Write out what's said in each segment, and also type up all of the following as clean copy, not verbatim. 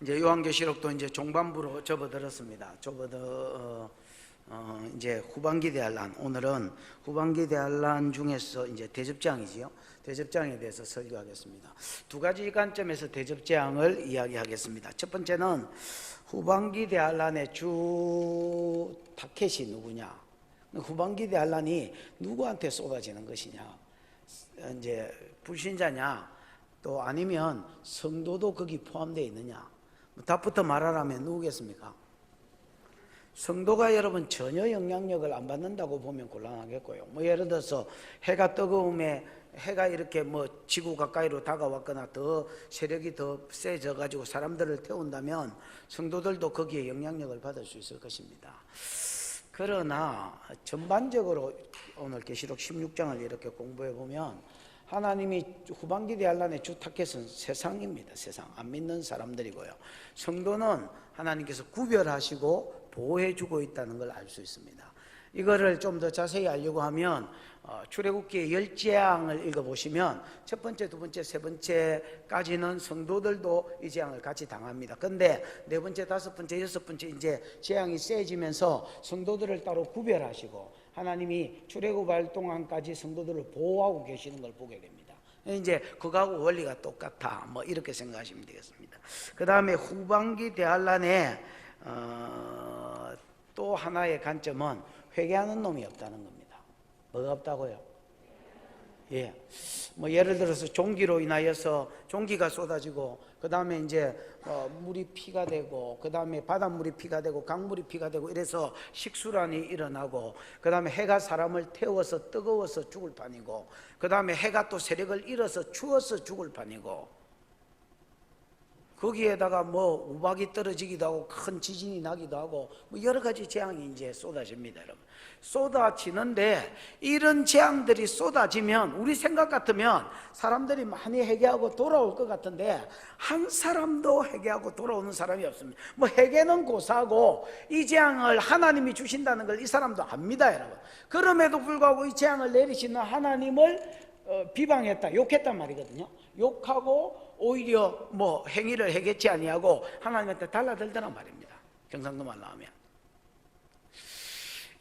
이제 요한계시록도 이제 종반부로 접어들었습니다. 이제 후반기 대환란, 오늘은 후반기 대환란 중에서 이제 대접장이지요. 대접장에 대해서 설교하겠습니다. 두 가지 관점에서 대접장을 이야기하겠습니다. 첫 번째는 후반기 대환란의 주 타켓이 누구냐? 후반기 대환란이 누구한테 쏟아지는 것이냐? 이제 불신자냐? 또 아니면 성도도 거기 포함되어 있느냐? 답부터 말하라면 누구겠습니까? 성도가 여러분 전혀 영향력을 안 받는다고 보면 곤란하겠고요. 예를 들어서 해가 뜨거움에 해가 이렇게 지구 가까이로 다가왔거나 더 세력이 더 세져 가지고 사람들을 태운다면 성도들도 거기에 영향력을 받을 수 있을 것입니다. 그러나 전반적으로 오늘 계시록 16장을 이렇게 공부해 보면 하나님이 후반기 대환란의 주 타겟은 세상입니다. 세상 안 믿는 사람들이고요. 성도는 하나님께서 구별하시고 보호해주고 있다는 걸 알 수 있습니다. 이거를 좀 더 자세히 알려고 하면 출애굽기의 10재앙을 읽어보시면 첫 번째, 두 번째, 세 번째까지는 성도들도 이 재앙을 같이 당합니다. 근데 네 번째, 다섯 번째, 여섯 번째 이제 재앙이 세지면서 성도들을 따로 구별하시고 하나님이 출애굽할 동안까지 성도들을 보호하고 계시는 걸 보게 됩니다. 이제 그거하고 원리가 똑같아 이렇게 생각하시면 되겠습니다. 그 다음에 후반기 대환란에 또 하나의 관점은 회개하는 놈이 없다는 겁니다. 뭐가 없다고요? 예. 예를 들어서 종기로 인하여서 종기가 쏟아지고 그 다음에 이제 물이 피가 되고 그 다음에 바닷물이 피가 되고 강물이 피가 되고 이래서 식수란이 일어나고 그 다음에 해가 사람을 태워서 뜨거워서 죽을 판이고 그 다음에 해가 또 세력을 잃어서 추워서 죽을 판이고 거기에다가 우박이 떨어지기도 하고 큰 지진이 나기도 하고 여러 가지 재앙이 이제 쏟아집니다, 여러분. 쏟아지는데 이런 재앙들이 쏟아지면 우리 생각 같으면 사람들이 많이 회개하고 돌아올 것 같은데 한 사람도 회개하고 돌아오는 사람이 없습니다. 회개는 고사하고 이 재앙을 하나님이 주신다는 걸 이 사람도 압니다, 여러분. 그럼에도 불구하고 이 재앙을 내리시는 하나님을 비방했다, 욕했단 말이거든요. 욕하고 오히려 행위를 해결치 아니하고 하나님한테 달라들더란 말입니다. 경상도 말로 하면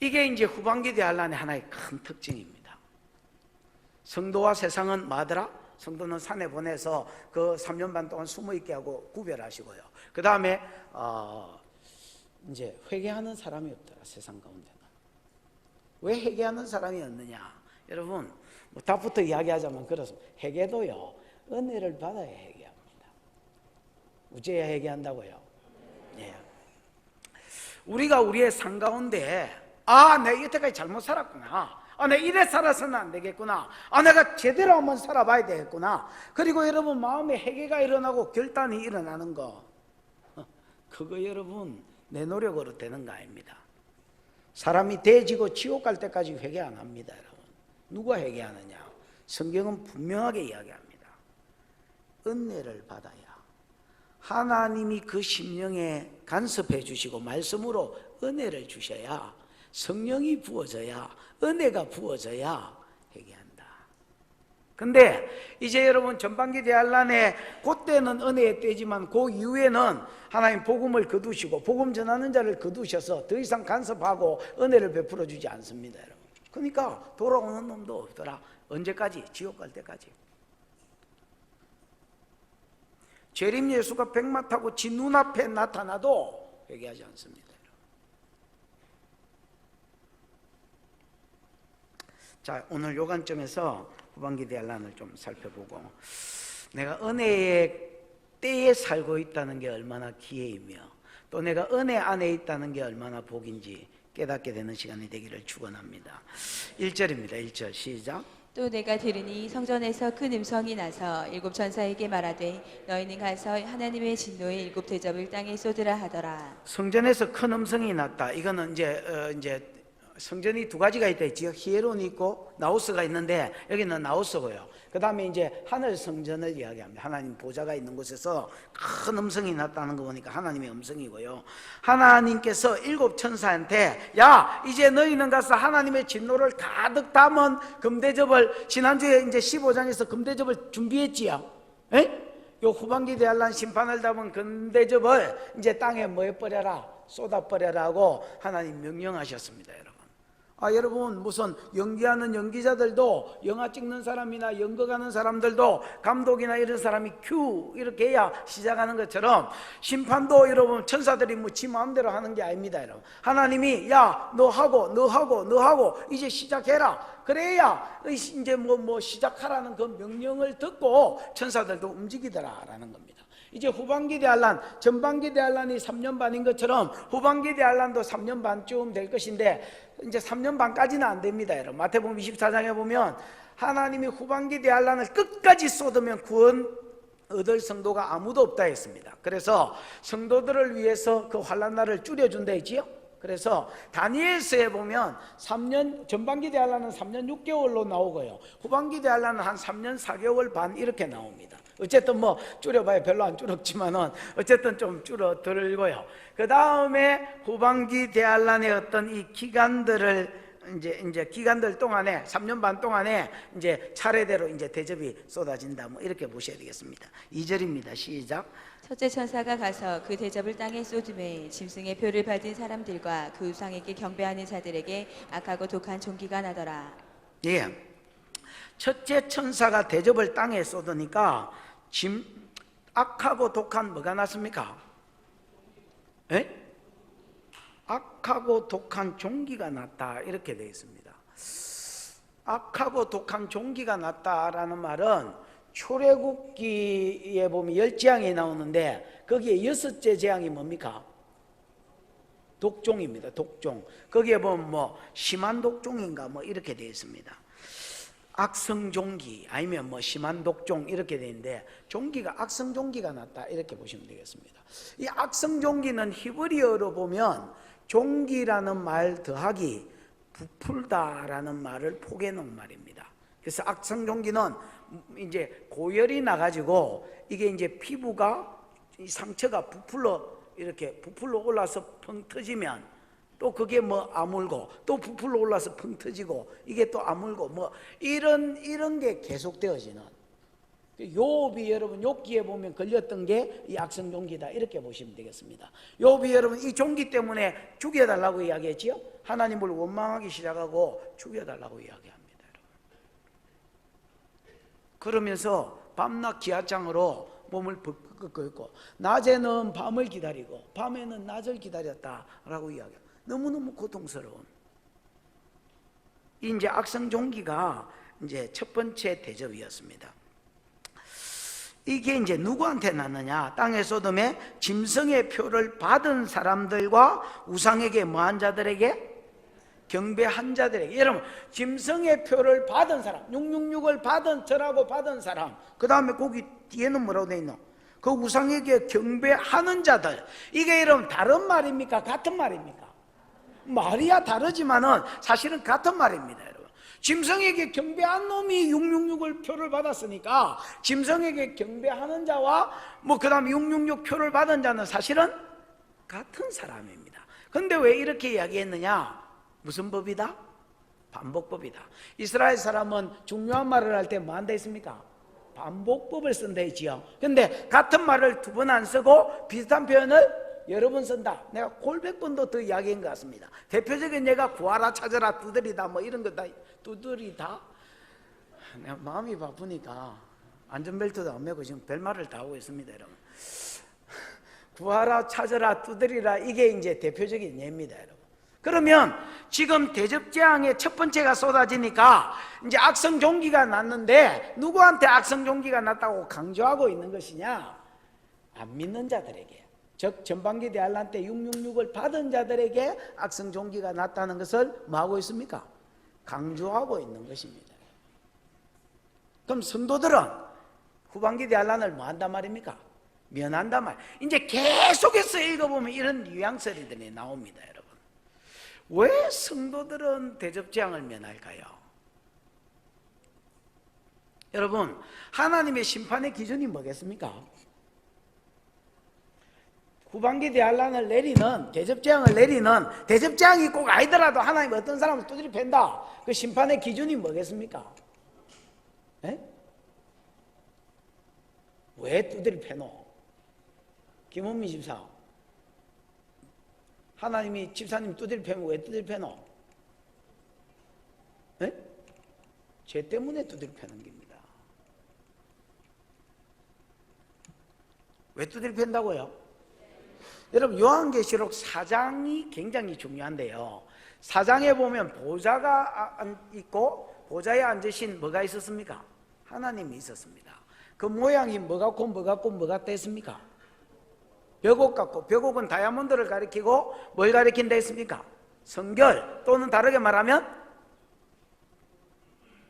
이게 이제 후반기 대환란의 하나의 큰 특징입니다. 성도와 세상은 뭐하더라? 성도는 산에 보내서 그 3년 반 동안 숨어있게 하고 구별하시고요. 그 다음에 이제 회개하는 사람이 없더라, 세상 가운데는. 왜 회개하는 사람이 없느냐? 여러분 답부터 이야기하자면 그렇습니다. 회개도요 은혜를 받아야 회개합니다. 어째야 회개한다고요? 예. 우리가 우리의 삶 가운데 내가 이때까지 잘못 살았구나, 내가 이래 살아서는 안 되겠구나, 내가 제대로 한번 살아봐야 되겠구나, 그리고 여러분 마음에 회개가 일어나고 결단이 일어나는 거, 그거 여러분 내 노력으로 되는 거 아닙니다. 사람이 돼지고 지옥 갈 때까지 회개 안 합니다, 여러분. 누가 회개하느냐? 성경은 분명하게 이야기합니다. 은혜를 받아야 하나님이 그 심령에 간섭해 주시고 말씀으로 은혜를 주셔야 성령이 부어져야 은혜가 부어져야 회개한다. 근데 이제 여러분 전반기 대환란에 그때는 은혜의 때지만 그 이후에는 하나님 복음을 거두시고 복음 전하는 자를 거두셔서 더 이상 간섭하고 은혜를 베풀어 주지 않습니다, 여러분. 그러니까 돌아오는 놈도 없더라. 언제까지? 지옥 갈 때까지. 재림 예수가 백마 타고 지 눈앞에 나타나도 회개하지 않습니다. 자, 오늘 요 관점에서 후반기 대환란을 좀 살펴보고 내가 은혜의 때에 살고 있다는 게 얼마나 기회이며 또 내가 은혜 안에 있다는 게 얼마나 복인지 깨닫게 되는 시간이 되기를 축원합니다. 1절입니다. 1절 시작. 또 내가 들으니 성전에서 큰 음성이 나서 일곱 천사에게 말하되 너희는 가서 하나님의 진노의 일곱 대접을 땅에 쏟으라 하더라. 성전에서 큰 음성이 났다. 이거는 이제 성전이 두 가지가 있다 했지요. 히에론이 있고 나우스가 있는데 여기는 나우스고요. 그 다음에 이제 하늘 성전을 이야기합니다. 하나님 보좌가 있는 곳에서 큰 음성이 났다는 거 보니까 하나님의 음성이고요. 하나님께서 일곱 천사한테 야 이제 너희는 가서 하나님의 진노를 가득 담은 금대접을 지난주에 이제 15장에서 금대접을 준비했지요. 에? 요 후반기 대환란 심판을 담은 근대접을 이제 땅에 뭐 해버려라, 쏟아버려라고 하나님 명령하셨습니다, 여러분. 여러분, 무슨 연기하는 연기자들도, 영화 찍는 사람이나 연극하는 사람들도, 감독이나 이런 사람이 큐 이렇게 해야 시작하는 것처럼 심판도 여러분 천사들이 뭐 지 마음대로 하는 게 아닙니다, 여러분. 하나님이 야 너 하고 이제 시작해라, 그래야 이제 뭐 시작하라는 그 명령을 듣고 천사들도 움직이더라라는 겁니다. 이제 후반기 대환란, 전반기 대환란이 3년 반인 것처럼 후반기 대환란도 3년 반쯤 될 것인데 이제 3년 반까지는 안 됩니다, 여러분. 마태복음 24장에 보면 하나님이 후반기 대환란을 끝까지 쏟으면 구원 얻을 성도가 아무도 없다 했습니다. 그래서 성도들을 위해서 그 환란 날을 줄여준다 했지요. 그래서 다니엘서에 보면 3년, 전반기 대환란은 3년 6개월로 나오고요, 후반기 대환란은 한 3년 4개월 반 이렇게 나옵니다. 어쨌든 뭐 줄여봐야 별로 안 줄었지만은 어쨌든 좀 줄어들고요. 그 다음에 후반기 대환란의 어떤 이 기간들을 이제 기간들 동안에 3년 반 동안에 이제 차례대로 이제 대접이 쏟아진다, 뭐 이렇게 보셔야 되겠습니다. 2절입니다. 시작. 첫째 천사가 가서 그 대접을 땅에 쏟음에 짐승의 표를 받은 사람들과 그 우상에게 경배하는 자들에게 악하고 독한 종기가 나더라. 예. 첫째 천사가 대접을 땅에 쏟으니까 악하고 독한 뭐가 났습니까? 예? 악하고 독한 종기가 났다, 이렇게 되어 있습니다. 악하고 독한 종기가 났다라는 말은 출애굽기에 보면 10재앙이 나오는데 거기에 6째 재앙이 뭡니까? 독종입니다. 독종. 거기에 보면 뭐 심한 독종인가 뭐 이렇게 되어 있습니다. 악성 종기 아니면 뭐 심한 독종 이렇게 되는데, 종기가 악성 종기가 났다, 이렇게 보시면 되겠습니다. 이 악성 종기는 히브리어로 보면 종기라는 말 더하기 부풀다라는 말을 포개 놓은 말입니다. 그래서 악성 종기는 이제 고열이 나가지고 이게 이제 피부가, 이 상처가 이렇게 부풀러 올라서 펑 터지면 또 그게 뭐 아물고 또 부풀러 올라서 펑 터지고 이게 또 아물고 뭐 이런 게 계속되어지는, 욥이 여러분 욥기에 보면 걸렸던 게 이 악성 종기다, 이렇게 보시면 되겠습니다. 욥이 여러분 이 종기 때문에 죽여달라고 이야기했지요. 하나님을 원망하기 시작하고 죽여달라고 이야기합니다, 여러분. 그러면서 밤낮 기아장으로 몸을 벅벅 끓고 낮에는 밤을 기다리고 밤에는 낮을 기다렸다라고 이야기합니다. 너무너무 고통스러운 이제 악성 종기가 이제 첫 번째 대접이었습니다. 이게 이제 누구한테 났느냐? 땅의 소돔에 짐승의 표를 받은 사람들과 우상에게 뭐한 자들에게? 경배한 자들에게. 여러분, 짐승의 표를 받은 사람, 666을 받은, 절하고 받은 사람, 그 다음에 거기 뒤에는 뭐라고 되어 있노? 그 우상에게 경배하는 자들. 이게 여러분 다른 말입니까? 같은 말입니까? 말이야 다르지만은 사실은 같은 말입니다, 여러분. 짐승에게 경배한 놈이 666을 표를 받았으니까 짐승에게 경배하는 자와 뭐 그 다음에 666 표를 받은 자는 사실은 같은 사람입니다. 근데 왜 이렇게 이야기했느냐? 무슨 법이다? 반복법이다. 이스라엘 사람은 중요한 말을 할 때 뭐 한다 했습니까? 반복법을 쓴다 했지요. 근데 같은 말을 두 번 안 쓰고 비슷한 표현을 여러 번 쓴다. 내가 골백 번도 더 이야기한 것 같습니다. 대표적인 예가 구하라, 찾아라, 두드리다 뭐 이런 거 다 두드리다. 내가 마음이 바쁘니까 안전벨트도 안 매고 지금 별말을 다 하고 있습니다, 여러분. 구하라, 찾아라, 두드리라, 이게 이제 대표적인 예입니다, 여러분. 그러면 지금 대접재앙의 첫 번째가 쏟아지니까 이제 악성 종기가 났는데 누구한테 악성 종기가 났다고 강조하고 있는 것이냐? 안 믿는 자들에게, 즉 전반기 대환란 때 666을 받은 자들에게 악성 종기가 났다는 것을 뭐하고 있습니까? 강조하고 있는 것입니다. 그럼 성도들은 후반기 대환란을 뭐 한단 말입니까? 면한단 말. 이제 계속해서 읽어보면 이런 뉘앙스들이 나옵니다, 여러분. 왜 성도들은 대접재앙을 면할까요? 여러분, 하나님의 심판의 기준이 뭐겠습니까? 후반기 대환란을 내리는, 대접재앙을 내리는, 대접재앙이 꼭 아니더라도 하나님 어떤 사람을 두드려 팬다, 그 심판의 기준이 뭐겠습니까? 에? 왜 두드려 패노? 김원미 집사, 하나님이 집사님 두드려 패면 왜 두드려 패노? 에? 죄 때문에 두드려 패는 겁니다. 왜 두드려 팬다고요? 여러분, 요한계시록 4장이 굉장히 중요한데요, 4장에 보면 보좌가 있고 보좌에 앉으신 뭐가 있었습니까? 하나님이 있었습니다. 그 모양이 뭐 같고 뭐 같고 뭐 같다 했습니까? 벽옥 같고, 벽옥은 다이아몬드를 가리키고 뭘 가리킨다 했습니까? 성결, 또는 다르게 말하면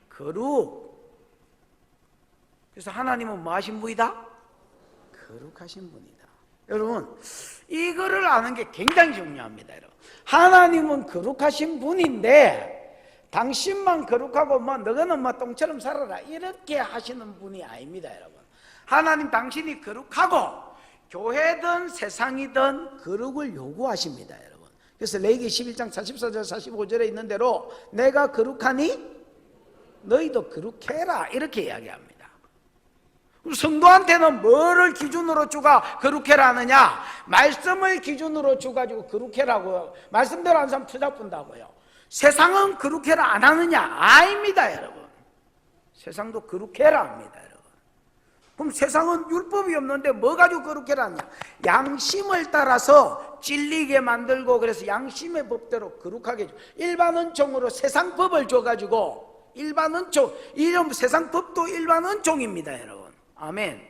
거룩. 그래서 하나님은 뭐 하신 분이다? 거룩하신 분이다. 여러분, 이거를 아는 게 굉장히 중요합니다. 여러분, 하나님은 거룩하신 분인데 당신만 거룩하고 뭐 너는 뭐 똥처럼 살아라 이렇게 하시는 분이 아닙니다. 여러분, 하나님 당신이 거룩하고 교회든 세상이든 거룩을 요구하십니다. 여러분, 그래서 레위기 11장 44절 45절에 있는 대로 내가 거룩하니 너희도 거룩해라 이렇게 이야기합니다. 성도한테는 뭐를 기준으로 주가 거룩해라 하느냐? 말씀을 기준으로 주가지고 거룩해라고요. 말씀대로 하는 사람 투자 분다고요. 세상은 거룩해라 안 하느냐? 아닙니다. 여러분, 세상도 거룩해라 합니다. 여러분, 그럼 세상은 율법이 없는데 뭐 가지고 거룩해라 하냐? 양심을 따라서 찔리게 만들고, 그래서 양심의 법대로 거룩하게 해줘. 일반 은총으로 세상 법을 줘가지고, 일반 은총, 이런 세상 법도 일반 은총입니다. 여러분, 아멘.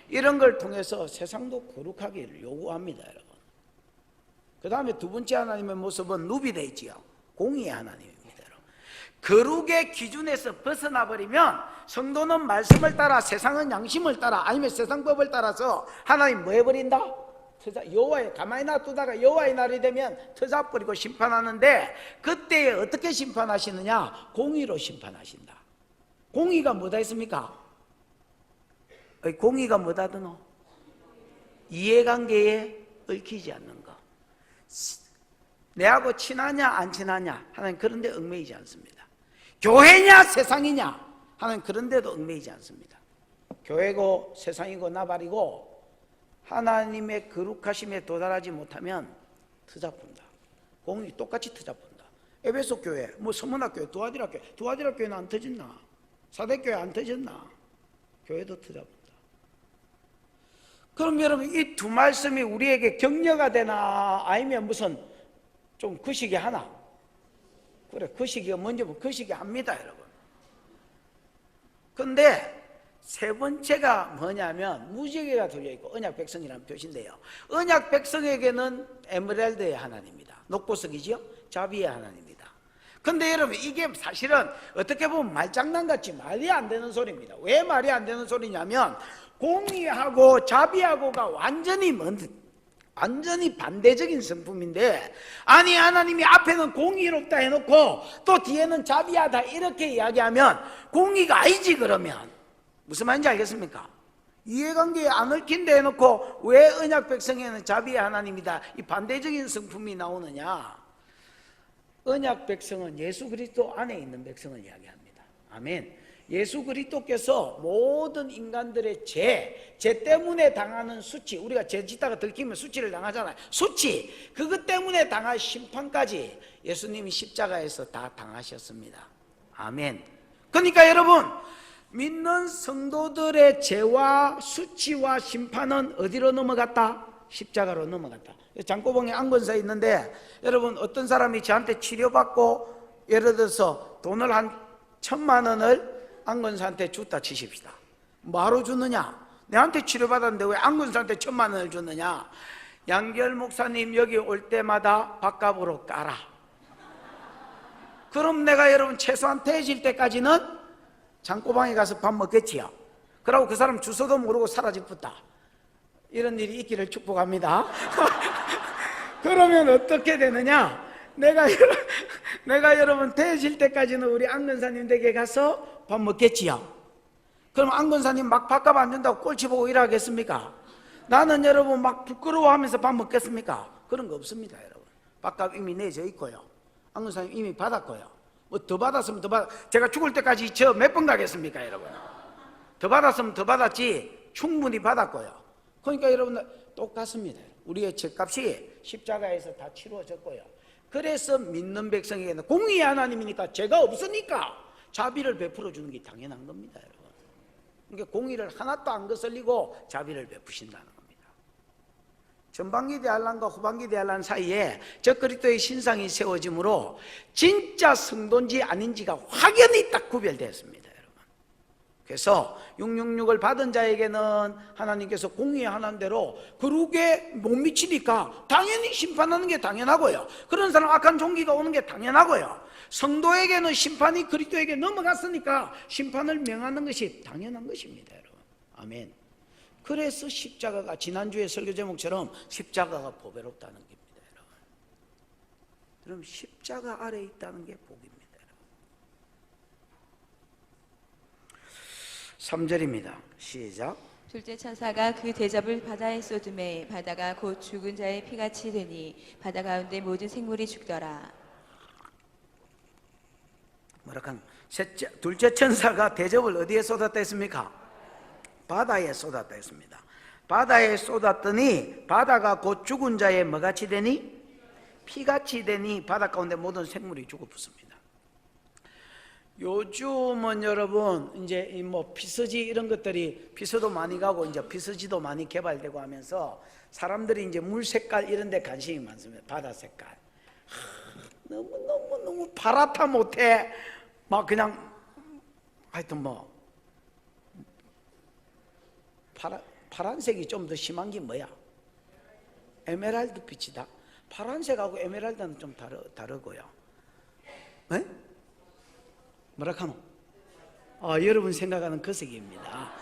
이런 걸 통해서 세상도 거룩하기를 요구합니다. 여러분, 그 다음에 두 번째 하나님의 모습은 눕이 되어 있지요. 공의의 하나님입니다. 여러분, 거룩의 기준에서 벗어나 버리면 성도는 말씀을 따라, 세상은 양심을 따라, 아니면 세상 법을 따라서 하나님 뭐 해버린다? 여호와의, 가만히 놔두다가 여호와의 날이 되면 터잡버리고 심판하는데, 그때에 어떻게 심판하시느냐? 공의로 심판하신다. 공의가 뭐다 했습니까? 공의가 뭐다 드노? 이해관계에 얽히지 않는 거. 내하고 친하냐 안 친하냐 하나님 그런 데 얽매이지 않습니다. 교회냐 세상이냐 하나님 그런 데도 얽매이지 않습니다. 교회고 세상이고 나발이고 하나님의 거룩하심에 도달하지 못하면 터잡힌다. 공이 똑같이 터잡힌다. 에베소 교회, 뭐 서문학교회, 두아디라 교회는 안 터졌나? 사대교회 안 터졌나? 교회도 터잡힌다. 그럼 여러분, 이 두 말씀이 우리에게 격려가 되나? 아니면 무슨 좀 거시기 하나? 그래, 거시기가 먼저 보면 거시기 합니다. 여러분, 근데 세 번째가 뭐냐면 무지개가 들려있고 언약 백성이라는 표시인데요, 언약 백성에게는 에메랄드의 하나님입니다. 녹보석이죠. 자비의 하나님입니다. 근데 여러분, 이게 사실은 어떻게 보면 말장난같이 말이 안 되는 소리입니다. 왜 말이 안 되는 소리냐면 공의하고 자비하고가 완전히 반대적인 성품인데, 아니 하나님이 앞에는 공의롭다 해놓고 또 뒤에는 자비하다 이렇게 이야기하면 공의가 아니지. 그러면 무슨 말인지 알겠습니까? 이해관계에 안 얽힌데 해놓고 왜 언약 백성에는 자비의 하나님이다 이 반대적인 성품이 나오느냐? 언약 백성은 예수 그리스도 안에 있는 백성을 이야기합니다. 아멘. 예수 그리스도께서 모든 인간들의 죄 때문에 당하는 수치, 우리가 죄 짓다가 들키면 수치를 당하잖아요. 수치, 그것 때문에 당할 심판까지 예수님이 십자가에서 다 당하셨습니다. 아멘. 그러니까 여러분, 믿는 성도들의 죄와 수치와 심판은 어디로 넘어갔다? 십자가로 넘어갔다. 장고봉에 안건사에 있는데, 여러분, 어떤 사람이 저한테 치료받고 예를 들어서 돈을 한 1,000만 원을 안건사한테 줬다 치십시다. 뭐하러 줬느냐? 내한테 치료받았는데 왜 안건사한테 1,000만 원을 줬느냐? 양결 목사님 여기 올 때마다 밥값으로 깔아. 그럼 내가 여러분 최소한 퇴해질 때까지는 장고방에 가서 밥 먹겠지요. 그러고 그 사람 주소도 모르고 사라집었다. 이런 일이 있기를 축복합니다. 그러면 어떻게 되느냐? 내가 여러분 퇴해질 때까지는 우리 안건사님 댁에 가서 밥 먹겠지요. 그럼 안건사님 막 밥값 안 준다고 꼴찌 보고 일하겠습니까? 나는 여러분 막 부끄러워하면서 밥 먹겠습니까? 그런 거 없습니다. 여러분, 밥값 이미 내져 있고요, 안건사님 이미 받았고요. 뭐 더 받았으면 더 제가 죽을 때까지 저 몇 번 가겠습니까? 여러분, 더 받았으면 더 받았지 충분히 받았고요. 그러니까 여러분들 똑같습니다. 우리의 죄값이 십자가에서 다 치루어졌고요. 그래서 믿는 백성에게는 공의의 하나님이니까 죄가 없으니까 자비를 베풀어 주는 게 당연한 겁니다, 여러분. 그러니까 공의를 하나도 안 거슬리고 자비를 베푸신다는 겁니다. 전반기 대환란과 후반기 대환란 사이에 저 그리스도의 신상이 세워짐으로 진짜 성도인지 아닌지가 확연히 딱 구별되었습니다, 여러분. 그래서 666을 받은 자에게는 하나님께서 공의의 하나님대로 거룩에 못 미치니까 당연히 심판하는 게 당연하고요. 그런 사람 악한 종기가 오는 게 당연하고요. 성도에게는 심판이 그리스도에게 넘어갔으니까 심판을 명하는 것이 당연한 것입니다, 여러분. 아멘. 그래서 십자가가 지난주에 설교 제목처럼 십자가가 보배롭다는 겁니다, 여러분. 그럼 십자가 아래에 있다는 게 복입니다, 여러분. 3절입니다. 시작. 둘째 천사가 그 대접을 바다에 쏟음에 바다가 곧 죽은 자의 피같이 되니 바다 가운데 모든 생물이 죽더라. 뭐랄까, 둘째 천사가 대접을 어디에 쏟았다 했습니까? 바다에 쏟았다 했습니다. 바다에 쏟았더니 바다가 곧 죽은 자의 뭐같이 되니? 피같이 되니 바다 가운데 모든 생물이 죽어붙습니다. 요즘은 여러분 이제 뭐 피서지 이런 것들이 피서도 많이 가고 이제 피서지도 많이 개발되고 하면서 사람들이 이제 물 색깔 이런 데 관심이 많습니다. 바다 색깔. 너무 파랗다 못해 막 그냥 하여튼 뭐 파란색이 좀 더 심한 게 뭐야? 에메랄드 빛이다. 파란색하고 에메랄드는 좀 다르고요. 에? 뭐라 카노? 여러분 생각하는 그 색입니다.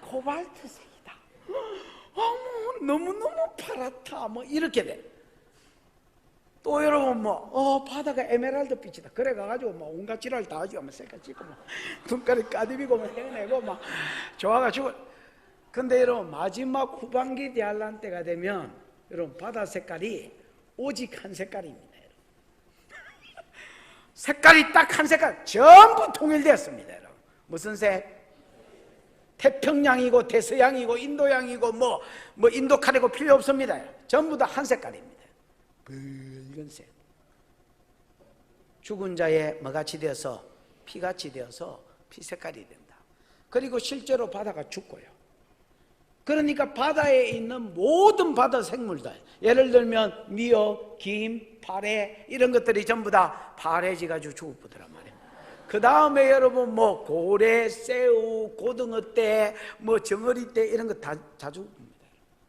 코발트색이다. 너무너무 파랗다. 뭐 이렇게 돼. 또 여러분 바다가 에메랄드 빛이다. 그래 가지고 뭐 온갖 지랄 다 하죠. 뭐 색깔 찍고 뭐 눈깔이 까디비고 뭐 해내고 막 좋아가지고. 근데 여러분 마지막 후반기 대환란 때가 되면 여러분 바다 색깔이 오직 한 색깔입니다. 색깔이 딱 한 색깔 전부 통일되었습니다, 여러분. 무슨 색? 태평양이고 대서양이고 인도양이고 뭐 인도 카레고 필요 없습니다. 전부 다 한 색깔입니다. 붉은색. 죽은 자의 뭐같이 되어서 피같이 되어서 피 색깔이 된다. 그리고 실제로 바다가 죽고요. 그러니까 바다에 있는 모든 바다 생물들, 예를 들면 미역, 김, 파래 이런 것들이 전부 다 파래지 가지고 죽어보더란 말이에요. 그 다음에 여러분 뭐 고래, 새우, 고등어떼, 뭐 정어리떼 이런 거 다 죽습니다.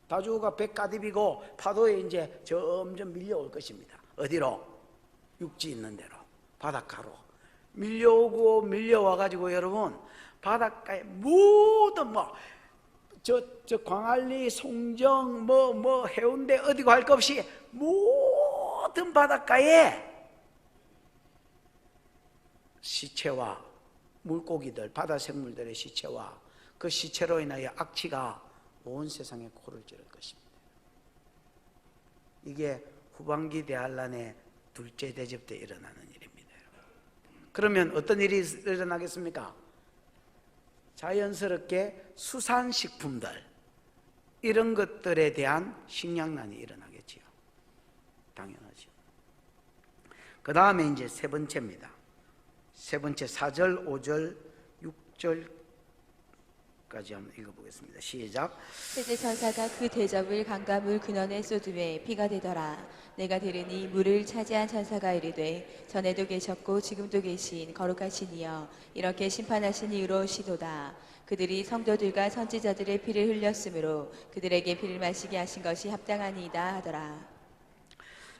다 죽어가 배 까디비고 파도에 이제 점점 밀려올 것입니다. 어디로? 육지 있는 데로, 바닷가로 밀려오고 밀려와 가지고 여러분 바닷가에 모든 저 광안리, 송정, 해운대 어디 갈 것 없이 모든 바닷가에 시체와 물고기들, 바다 생물들의 시체와 그 시체로 인하여 악취가 온 세상에 코를 찌를 것입니다. 이게 후반기 대환란의 둘째 대접 때 일어나는 일입니다. 그러면 어떤 일이 일어나겠습니까? 자연스럽게 수산식품들 이런 것들에 대한 식량난이 일어나겠지요. 당연하죠. 그 다음에 이제 세 번째입니다. 세 번째 4절, 5절, 6절까지 한번 읽어보겠습니다. 시작. 셋째 천사가 그 대접을 강과 물 근원에 쏟음에 피가 되더라. 내가 들으니 물을 차지한 천사가 이르되 전에도 계셨고 지금도 계신 거룩하신 이여 이렇게 심판하신 이유로 시도다. 그들이 성도들과 선지자들의 피를 흘렸으므로 그들에게 피를 마시게 하신 것이 합당하니이다 하더라.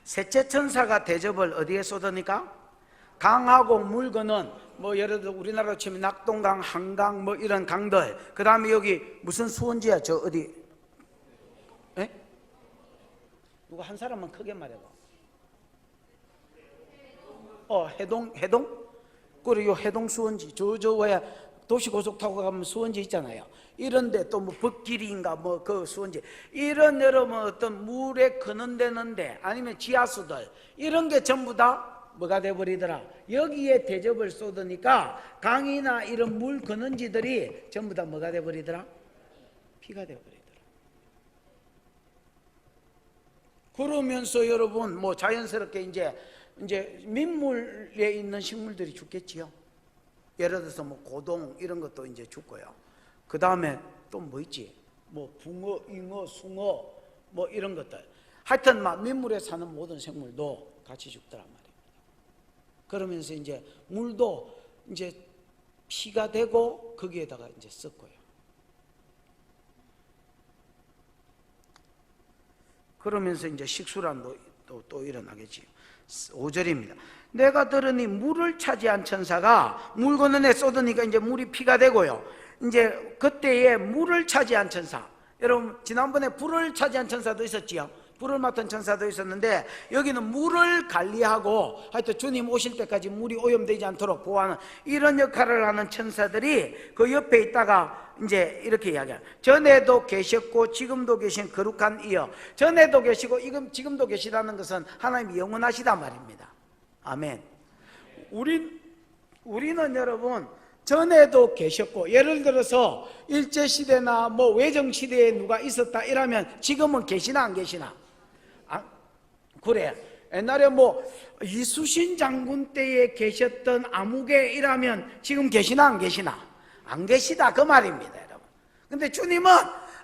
셋째 천사가 대접을 어디에 쏟으니까? 강하고 물 거는 예를 들어 우리나라로 치면 낙동강, 한강 이런 강들. 그 다음에 여기 무슨 수원지야? 저 어디? 에? 누가 한 사람만 크게 말해봐. 해동? 그리고 해동 수원지. 저 뭐야? 도시고속타고 가면 수원지 있잖아요. 이런데 또 벚길인가 그 수원지 이런 여러분 어떤 물에 거는 데는데 아니면 지하수들 이런 게 전부 다 뭐가 돼버리더라. 여기에 대접을 쏟으니까 강이나 이런 물 거는지들이 전부 다 뭐가 돼버리더라. 피가 되어버리더라. 그러면서 여러분 뭐 자연스럽게 이제 민물에 있는 식물들이 죽겠지요. 예를 들어서 뭐 고동 이런 것도 이제 죽고요. 그 다음에 또 뭐 있지? 뭐 붕어, 잉어, 숭어 뭐 이런 것들. 하여튼 막 민물에 사는 모든 생물도 같이 죽더란 말입니다. 그러면서 이제 물도 이제 피가 되고 거기에다가 이제 썩고요. 그러면서 이제 식수란도 또 일어나겠지요. 5절입니다. 내가 들으니 물을 차지한 천사가 물 건너에 쏟으니까 이제 물이 피가 되고요. 이제 그때에 물을 차지한 천사, 여러분 지난번에 불을 차지한 천사도 있었지요. 불을 맡은 천사도 있었는데 여기는 물을 관리하고 하여튼 주님 오실 때까지 물이 오염되지 않도록 보호하는 이런 역할을 하는 천사들이 그 옆에 있다가 이제 이렇게 이야기해요. 전에도 계셨고 지금도 계신 거룩한 이여. 전에도 계시고 지금도 계시다는 것은 하나님이 영원하시단 말입니다. 아멘. 우리는 여러분 전에도 계셨고, 예를 들어서 일제시대나 뭐 외정시대에 누가 있었다 이러면 지금은 계시나 안 계시나? 그래. 옛날에 뭐 이수신 장군 때에 계셨던 아무개 이라면 지금 계시나 안 계시나? 안 계시다 그 말입니다, 여러분. 근데 주님은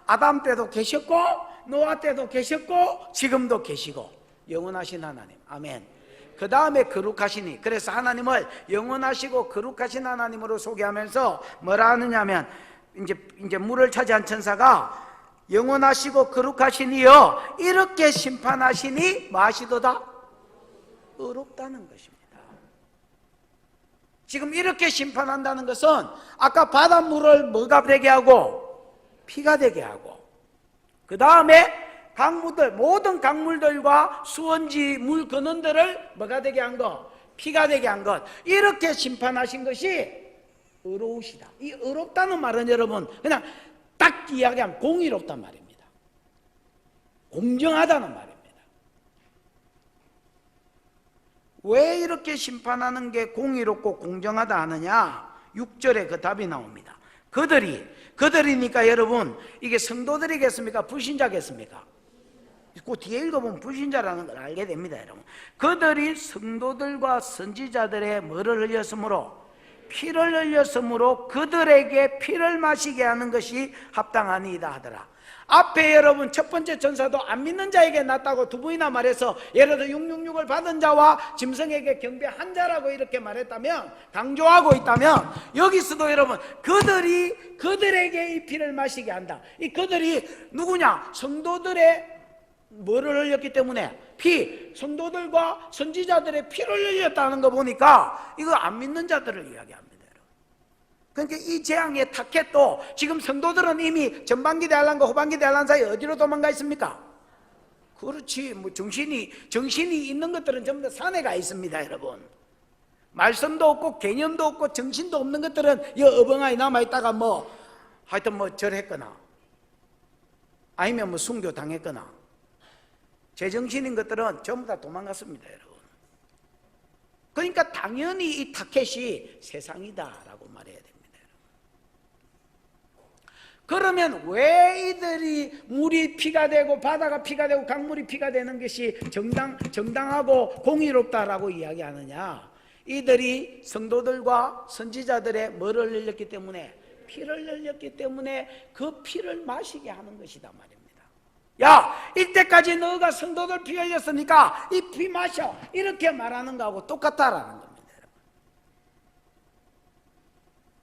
아담 때도 계셨고 노아 때도 계셨고 지금도 계시고 영원하신 하나님. 아멘. 그 다음에 거룩하시니, 그래서 하나님을 영원하시고 거룩하신 하나님으로 소개하면서 뭐라 하느냐면 이제 물을 차지한 천사가 영원하시고 거룩하시니여 이렇게 심판하시니 마시도다 의롭다는 것입니다. 지금 이렇게 심판한다는 것은 아까 바닷물을 뭐가 되게 하고 피가 되게 하고, 그 다음에 강물들, 모든 강물들과 수원지 물 근원들을 뭐가 되게 한 것? 피가 되게 한 것. 이렇게 심판하신 것이 의로우시다. 이 의롭다는 말은 여러분 그냥 딱 이야기하면 공의롭단 말입니다. 공정하다는 말입니다. 왜 이렇게 심판하는 게 공의롭고 공정하다 하느냐? 6절에 그 답이 나옵니다. 그들이니까 여러분 이게 성도들이겠습니까? 불신자겠습니까? 그 뒤에 읽어보면 불신자라는 걸 알게 됩니다, 여러분. 그들이 성도들과 선지자들의 뭐를 흘렸으므로? 피를 흘렸으므로 그들에게 피를 마시게 하는 것이 합당하니이다 하더라. 앞에 여러분 첫 번째 천사도 안 믿는 자에게 낫다고 두 번이나 말해서, 예를 들어 666을 받은 자와 짐승에게 경배한 자라고 이렇게 말했다면, 강조하고 있다면, 여기서도 여러분 그들에게 이 피를 마시게 한다. 이 그들이 누구냐? 성도들의 뭐를 흘렸기 때문에? 피, 성도들과 선지자들의 피를 흘렸다는 거 보니까 이거 안 믿는 자들을 이야기합니다. 그러니까 이 재앙의 타켓도 지금 성도들은 이미 전반기 대환란과 후반기 대환란 사이 어디로 도망가 있습니까? 그렇지, 뭐 정신이 있는 것들은 전부 다 산에 가 있습니다, 여러분. 말씀도 없고 개념도 없고 정신도 없는 것들은 이 어벙아이 남아있다가 뭐 하여튼 뭐 절했거나 아니면 뭐 순교 당했거나 제정신인 것들은 전부 다 도망갔습니다, 여러분. 그러니까 당연히 이 타켓이 세상이다라고 말해야 됩니다, 여러분. 그러면 왜 이들이 물이 피가 되고 바다가 피가 되고 강물이 피가 되는 것이 정당하고 공의롭다라고 이야기하느냐? 이들이 성도들과 선지자들의 뭐를 흘렸기 때문에? 피를 흘렸기 때문에 그 피를 마시게 하는 것이다 말입니다. 야, 이때까지 너가 성도들 피 흘렸으니까 이 피 마셔, 이렇게 말하는 거하고 똑같다라는 겁니다.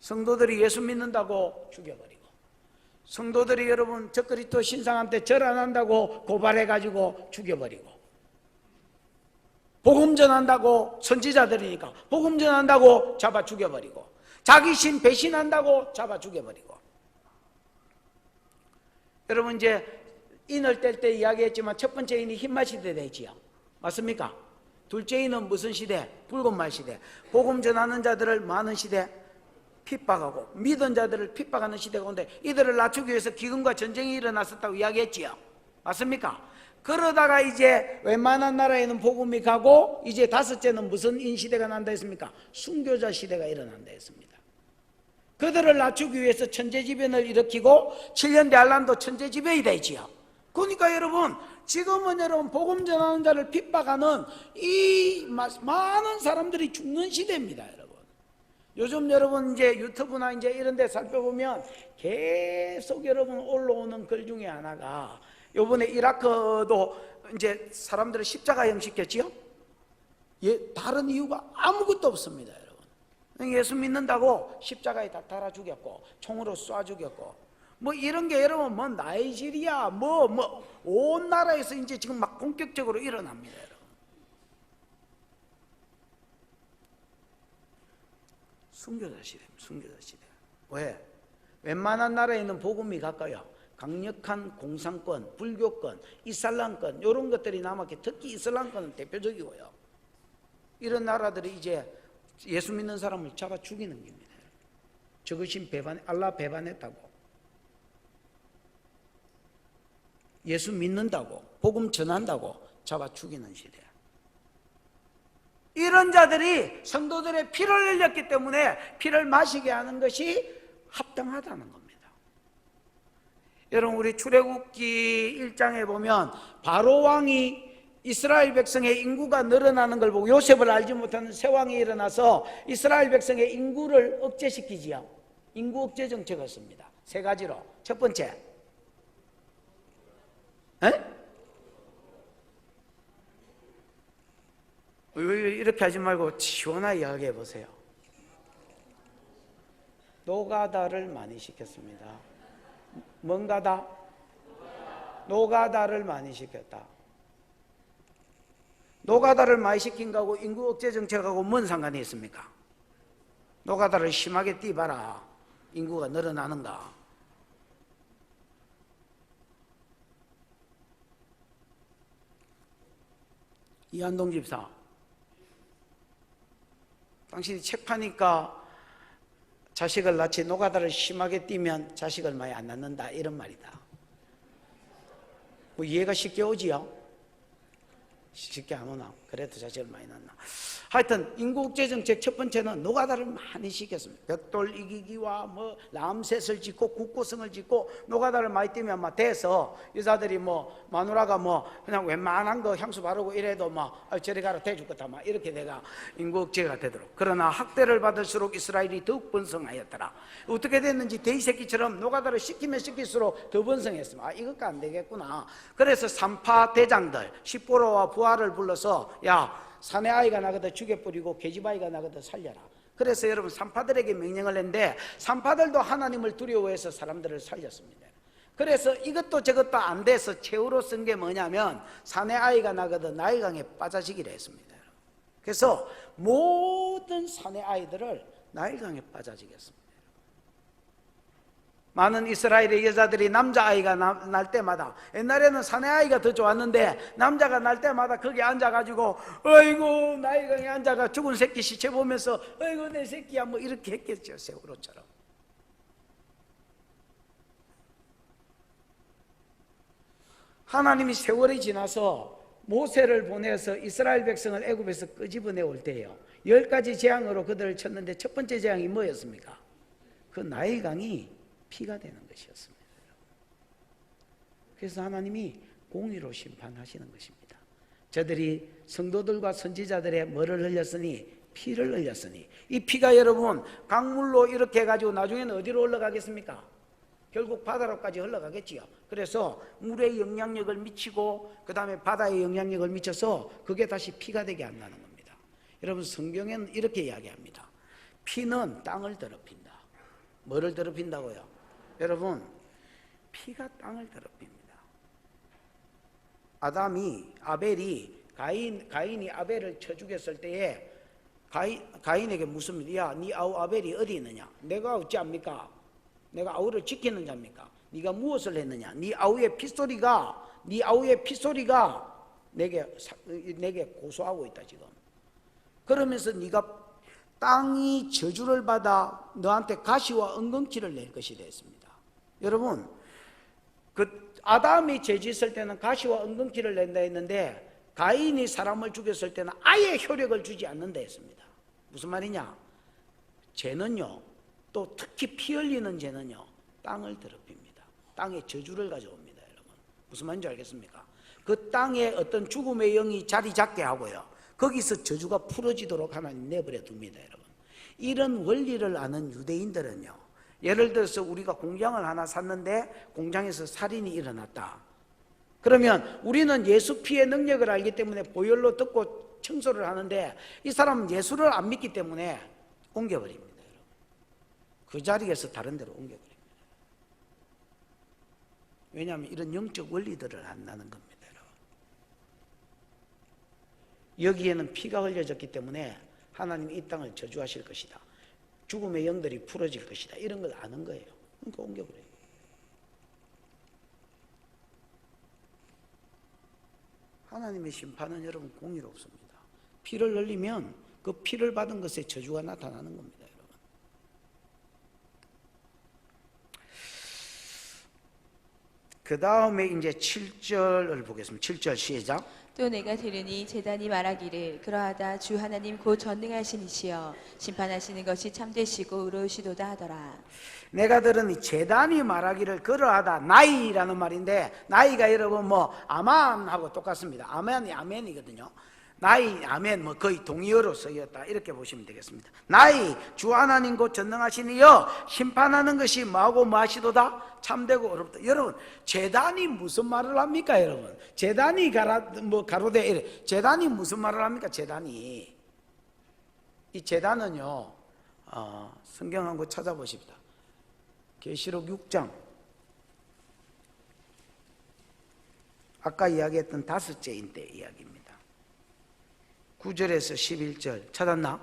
성도들이 예수 믿는다고 죽여버리고, 성도들이 여러분 적그리스도 신상한테 절 안 한다고 고발해가지고 죽여버리고, 복음 전한다고, 선지자들이니까 복음 전한다고 잡아 죽여버리고, 자기 신 배신한다고 잡아 죽여버리고. 여러분 이제 인을 뗄 때 이야기했지만 첫 번째 인이 흰말 시대 되지요. 맞습니까? 둘째 인은 무슨 시대? 붉은 말 시대. 복음 전하는 자들을 많은 시대 핍박하고 믿은 자들을 핍박하는 시대 가운데 이들을 낮추기 위해서 기근과 전쟁이 일어났었다고 이야기했지요. 맞습니까? 그러다가 이제 웬만한 나라에는 복음이 가고 이제 다섯째는 무슨 인 시대가 난다 했습니까? 순교자 시대가 일어난다 했습니다. 그들을 낮추기 위해서 천재지변을 일으키고 7년 대환란도 천재지변이 되지요. 그러니까 여러분, 지금은 여러분 복음 전하는 자를 핍박하는 이 많은 사람들이 죽는 시대입니다, 여러분. 요즘 여러분 이제 유튜브나 이제 이런 데 살펴보면 계속 여러분 올라오는 글 중에 하나가, 요번에 이라크도 이제 사람들을 십자가형 시켰지요? 다른 이유가 아무것도 없습니다, 여러분. 예수 믿는다고 십자가에 다 달아 죽였고, 총으로 쏴 죽였고, 뭐 이런 게 여러분, 뭐 나이지리아, 온 나라에서 이제 지금 막 본격적으로 일어납니다, 여러분. 순교자 시대입니다, 순교자 시대. 왜? 웬만한 나라에 있는 복음이 가까요. 강력한 공산권, 불교권, 이슬람권, 이런 것들이 남았기, 특히 이슬람권은 대표적이고요. 이런 나라들이 이제 예수 믿는 사람을 잡아 죽이는 겁니다. 저것이 알라 배반했다고, 예수 믿는다고, 복음 전한다고 잡아 죽이는 시대. 이런 자들이 성도들의 피를 흘렸기 때문에 피를 마시게 하는 것이 합당하다는 겁니다. 여러분, 우리 출애굽기 1장에 보면 바로 왕이 이스라엘 백성의 인구가 늘어나는 걸 보고 요셉을 알지 못하는 새 왕이 일어나서 이스라엘 백성의 인구를 억제시키지요. 인구 억제 정책을 씁니다. 세 가지로. 첫 번째, 이렇게 하지 말고 시원하게 이야기해 보세요. 노가다를 많이 시켰습니다. 뭔가다? 노가다를 많이 시켰다. 노가다를 많이 시킨 거하고 인구 억제 정책하고 뭔 상관이 있습니까? 노가다를 심하게 띄봐라, 인구가 늘어나는가. 이한동 집사, 당신이 책 파니까 자식을 낳지 노가다를 심하게 띄면 자식을 많이 안 낳는다, 이런 말이다. 뭐 이해가 쉽게 오지요? 쉽게 안 오나? 그래도 자식을 많이 낳나? 하여튼 인구억제 정책 첫 번째는 노가다를 많이 시켰습니다. 벽돌 이기기와 뭐 람셋을 짓고 국고성을 짓고 노가다를 많이 띄면 막 돼서 여자들이 뭐 마누라가 뭐 그냥 웬만한 거 향수 바르고 이래도 막 저리 가라 대줄 거다 막 이렇게 내가 인구억제가 되도록. 그러나 학대를 받을수록 이스라엘이 더욱 번성하였더라. 어떻게 됐는지 돼지 새끼처럼 노가다를 시키면 시킬수록 더 번성했습니다. 이것도 안 되겠구나. 그래서 산파 대장들 십보로와 부하를 불러서, 야, 사내 아이가 나거든 죽여버리고 계집아이가 나거든 살려라. 그래서 여러분 산파들에게 명령을 했는데 산파들도 하나님을 두려워해서 사람들을 살렸습니다. 그래서 이것도 저것도 안 돼서 최후로 쓴 게 뭐냐면 사내 아이가 나거든 나일강에 빠져지기로 했습니다. 그래서 모든 사내 아이들을 나일강에 빠져지겠습니다. 많은 이스라엘의 여자들이 남자아이가 날 때마다, 옛날에는 사내아이가 더 좋았는데 남자가 날 때마다 거기 앉아가지고 어이구 나일강에 앉아가 죽은 새끼 시체 보면서 어이구 내 새끼야 뭐 이렇게 했겠죠. 세월호처럼. 하나님이 세월이 지나서 모세를 보내서 이스라엘 백성을 애굽에서 끄집어내 올 때예요. 10가지 재앙으로 그들을 쳤는데 첫 번째 재앙이 뭐였습니까? 그 나일강이 피가 되는 것이었습니다. 그래서 하나님이 공의로 심판하시는 것입니다. 저들이 성도들과 선지자들의 뭐를 흘렸으니? 피를 흘렸으니, 이 피가 여러분 강물로 이렇게 해가지고 나중에는 어디로 흘러가겠습니까? 결국 바다로까지 흘러가겠지요. 그래서 물의 영향력을 미치고 그 다음에 바다의 영향력을 미쳐서 그게 다시 피가 되게 한다는 겁니다. 여러분 성경에는 이렇게 이야기합니다. 피는 땅을 더럽힌다. 뭐를 더럽힌다고요? 여러분 피가 땅을 더럽힙니다. 아벨이 가인이 아벨을 쳐 죽였을 때에 가인에게 묻습니다. 야, 네 아우 아벨이 어디 있느냐? 내가 어찌 압니까? 내가 아우를 지키는 자입니까? 네가 무엇을 했느냐? 네 아우의 피소리가 내게 고소하고 있다 지금. 그러면서 네가 땅이 저주를 받아 너한테 가시와 엉겅퀴를 낼 것이 됐습니다. 여러분, 그 아담이 죄 짓을 때는 가시와 엉겅퀴를 낸다 했는데 가인이 사람을 죽였을 때는 아예 효력을 주지 않는다 했습니다. 무슨 말이냐? 죄는요 또 특히 피 흘리는 죄는요, 땅을 더럽힙니다. 땅에 저주를 가져옵니다. 여러분, 무슨 말인지 알겠습니까? 그 땅에 어떤 죽음의 영이 자리 잡게 하고요, 거기서 저주가 풀어지도록 하나님 내버려 둡니다. 여러분, 이런 원리를 아는 유대인들은요, 예를 들어서 우리가 공장을 하나 샀는데 공장에서 살인이 일어났다. 그러면 우리는 예수 피의 능력을 알기 때문에 보혈로 듣고 청소를 하는데, 이 사람은 예수를 안 믿기 때문에 옮겨버립니다. 여러분, 그 자리에서 다른 데로 옮겨버립니다. 왜냐하면 이런 영적 원리들을 안다는 겁니다. 여러분, 여기에는 피가 흘려졌기 때문에 하나님이 이 땅을 저주하실 것이다, 죽음의 영들이 풀어질 것이다, 이런 걸 아는 거예요. 그러니까 옮겨버려요. 하나님의 심판은 여러분 공의롭습니다. 피를 흘리면 그 피를 받은 것에 저주가 나타나는 겁니다. 여러분, 그 다음에 이제 7절을 보겠습니다. 7절 시작. 또 내가 들으니 제단이 말하기를 그러하다 주 하나님 곧 전능하신 이시여 심판하시는 것이 참되시고 의로우시도다 하더라. 내가 들으니 제단이 말하기를 그러하다, 나이라는 말인데, 나이가 여러분 뭐 아만하고 똑같습니다. 아멘이 아멘이거든요. 나이, 아멘, 뭐 거의 동의어로 쓰였다, 이렇게 보시면 되겠습니다. 나이, 주 하나님 곧 전능하신 이여 심판하는 것이 뭐하고 뭐하시도다, 참되고 어렵다. 여러분, 제단이 무슨 말을 합니까? 여러분, 제단이 가로되 이래. 제단이 무슨 말을 합니까? 제단이, 이 제단은요, 성경 한번 찾아보십니다. 계시록 6장, 아까 이야기했던 다섯째인 때 이야기입니다. 9절에서 11절 찾았나?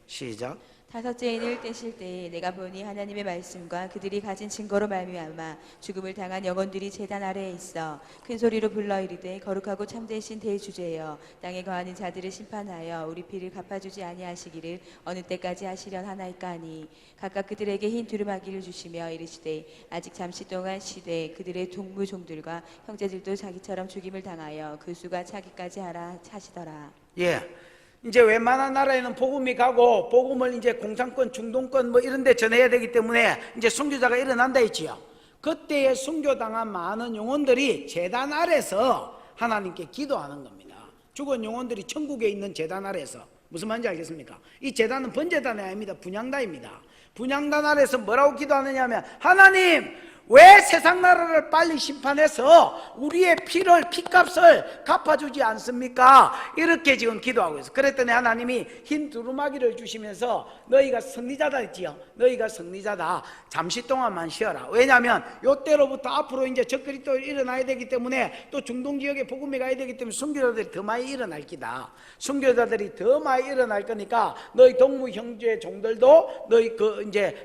시작. 다섯째 인을 떼실 때에 내가 보니 하나님의 말씀과 그들이 가진 증거로 말미암아 죽음을 당한 영혼들이 제단 아래에 있어 큰 소리로 불러 이르되 거룩하고 참되신 대주제여 땅에 거하는 자들을 심판하여 우리 피를 갚아주지 아니하시기를 어느 때까지 하시련 하나이까 하니 각각 그들에게 흰 두루마기를 주시며 이르시되 아직 잠시 동안 쉬되 그들의 동무종들과 형제들도 자기처럼 죽임을 당하여 그 수가 차기까지 하라 하시더라. 예. 이제 웬만한 나라에는 복음이 가고, 복음을 이제 공산권, 중동권 뭐 이런 데 전해야 되기 때문에 이제 순교자가 일어난다 했지요. 그때에 순교당한 많은 영혼들이 제단 아래서 하나님께 기도하는 겁니다. 죽은 영혼들이 천국에 있는 제단 아래서. 무슨 말인지 알겠습니까? 이 제단은 번제단이 아닙니다. 분향단입니다. 분향단 아래서 뭐라고 기도하느냐 하면, 하나님, 왜 세상 나라를 빨리 심판해서 우리의 피값을 갚아주지 않습니까? 이렇게 지금 기도하고 있어요. 그랬더니 하나님이 흰 두루마기를 주시면서 너희가 승리자다 했지요. 너희가 승리자다. 잠시 동안만 쉬어라. 왜냐하면 이때로부터 앞으로 이제 적그리 또 일어나야 되기 때문에, 또 중동 지역에 복음이 가야 되기 때문에 순교자들이 더 많이 일어날 기다. 순교자들이 더 많이 일어날 거니까 너희 동무 형제 종들도